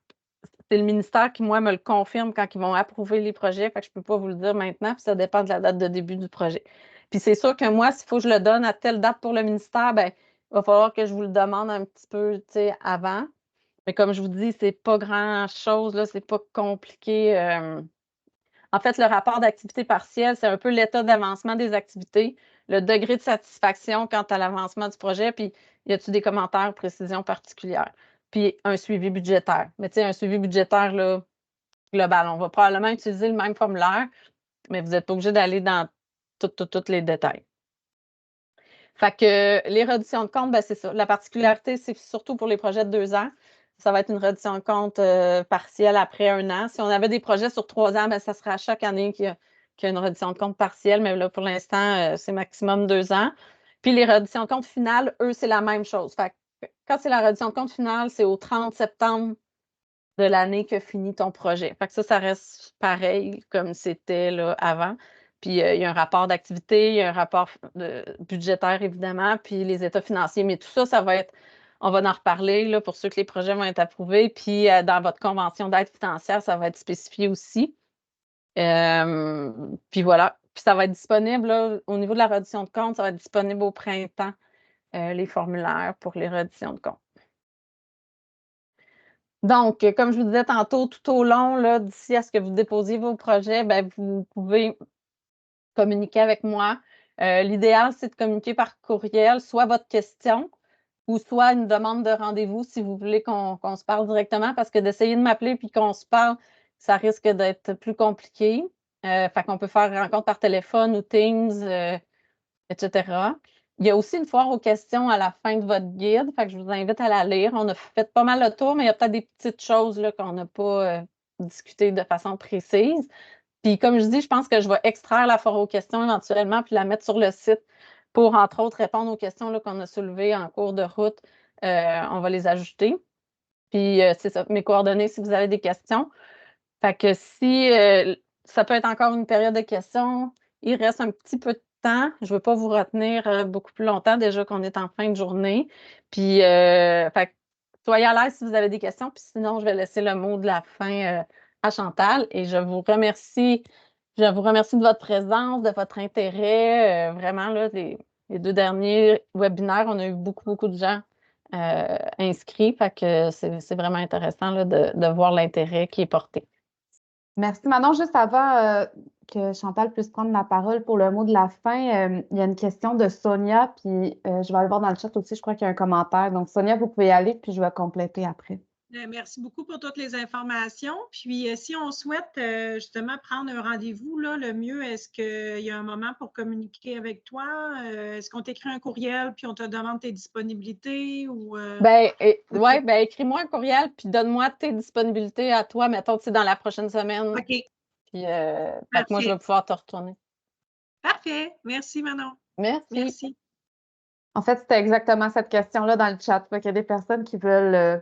c'est le ministère qui, moi, me le confirme quand ils vont approuver les projets. Fait que je ne peux pas vous le dire maintenant, puis ça dépend de la date de début du projet. Puis c'est sûr que moi, s'il faut que je le donne à telle date pour le ministère, ben il va falloir que je vous le demande un petit peu, avant. Mais comme je vous dis, c'est pas grand-chose, là, c'est pas compliqué. En fait, le rapport d'activité partielle, c'est un peu l'état d'avancement des activités, le degré de satisfaction quant à l'avancement du projet, puis y a-t-il des commentaires ou précisions particulières? Puis un suivi budgétaire. Mais un suivi budgétaire là, global. On va probablement utiliser le même formulaire, mais vous n'êtes pas obligé d'aller dans tous les détails. Fait que les redditions de compte, ben, c'est ça. La particularité, c'est surtout pour les projets de 2 ans. Ça va être une reddition de compte partielle après 1 an. Si on avait des projets sur 3 ans, ben, ça sera à chaque année qu'il y a une reddition de compte partielle, mais là, pour l'instant, c'est maximum 2 ans. Puis les redditions de compte finales, eux, c'est la même chose. Fait Quand c'est la reddition de compte finale, c'est au 30 septembre de l'année que finit ton projet. Fait que ça reste pareil comme c'était là, avant. Puis il y a un rapport d'activité, il y a un rapport budgétaire, évidemment, puis les états financiers. Mais tout ça, ça va être, on va en reparler là, pour ceux que les projets vont être approuvés. Puis dans votre convention d'aide financière, ça va être spécifié aussi. Puis voilà. Puis ça va être disponible là, au niveau de la reddition de compte, ça va être disponible au printemps, les formulaires pour les redditions de compte. Donc, comme je vous disais tantôt, tout au long, là, d'ici à ce que vous déposiez vos projets, ben, vous pouvez communiquer avec moi. L'idéal, c'est de communiquer par courriel, soit votre question ou soit une demande de rendez-vous si vous voulez qu'on se parle directement, parce que d'essayer de m'appeler puis qu'on se parle, ça risque d'être plus compliqué. Fait qu'on peut faire rencontre par téléphone ou Teams, etc. Il y a aussi une foire aux questions à la fin de votre guide, fait que je vous invite à la lire. On a fait pas mal le tour, mais il y a peut-être des petites choses là, qu'on n'a pas discutées de façon précise. Puis comme je dis, je pense que je vais extraire la foire aux questions éventuellement puis la mettre sur le site pour, entre autres, répondre aux questions là, qu'on a soulevées en cours de route. On va les ajouter. Puis c'est ça, mes coordonnées si vous avez des questions. Fait que si ça peut être encore une période de questions, il reste un petit peu de temps. Je ne veux pas vous retenir beaucoup plus longtemps, déjà qu'on est en fin de journée. Puis, fait que soyez à l'aise si vous avez des questions. Puis sinon, je vais laisser le mot de la fin à Chantal. Et je vous remercie de votre présence, de votre intérêt. Vraiment, là, les 2 derniers webinaires, on a eu beaucoup de gens inscrits. Fait que c'est vraiment intéressant là, de voir l'intérêt qui est porté. Merci Manon. Juste avant que Chantal puisse prendre la parole pour le mot de la fin, il y a une question de Sonia, puis je vais aller voir dans le chat aussi, je crois qu'il y a un commentaire. Donc Sonia, vous pouvez y aller, puis je vais compléter après. Merci beaucoup pour toutes les informations. Puis, si on souhaite justement prendre un rendez-vous, là, le mieux, est-ce qu'il y a un moment pour communiquer avec toi? Est-ce qu'on t'écrit un courriel puis on te demande tes disponibilités? Ou, Ben, écris-moi un courriel puis donne-moi tes disponibilités à toi, mettons, dans la prochaine semaine. OK. Puis, moi, je vais pouvoir te retourner. Parfait. Merci, Manon. Merci. En fait, c'était exactement cette question-là dans le chat. Il y a des personnes qui veulent,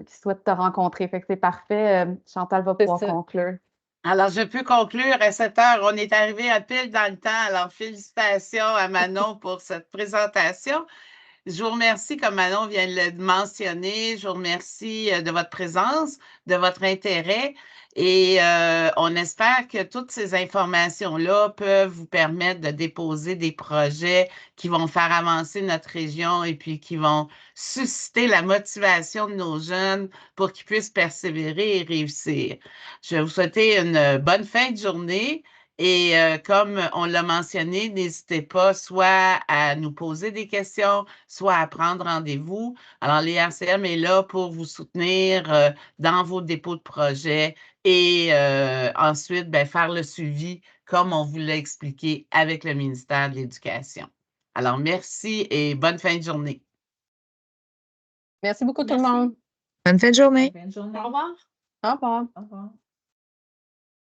qui souhaitent te rencontrer. Fait que c'est parfait. Chantal va pouvoir conclure. Alors, je peux conclure à 7 heures. On est arrivé à pile dans le temps. Alors, félicitations à Manon pour cette présentation. Je vous remercie, comme Manon vient de le mentionner, je vous remercie de votre présence, de votre intérêt et on espère que toutes ces informations-là peuvent vous permettre de déposer des projets qui vont faire avancer notre région et puis qui vont susciter la motivation de nos jeunes pour qu'ils puissent persévérer et réussir. Je vais vous souhaiter une bonne fin de journée. Et comme on l'a mentionné, n'hésitez pas soit à nous poser des questions, soit à prendre rendez-vous. Alors, l'IRCM est là pour vous soutenir dans vos dépôts de projets et ensuite faire le suivi comme on vous l'a expliqué avec le ministère de l'Éducation. Alors, merci et bonne fin de journée. Merci beaucoup tout le monde. Bonne fin de journée. Au revoir. Au revoir. Au revoir.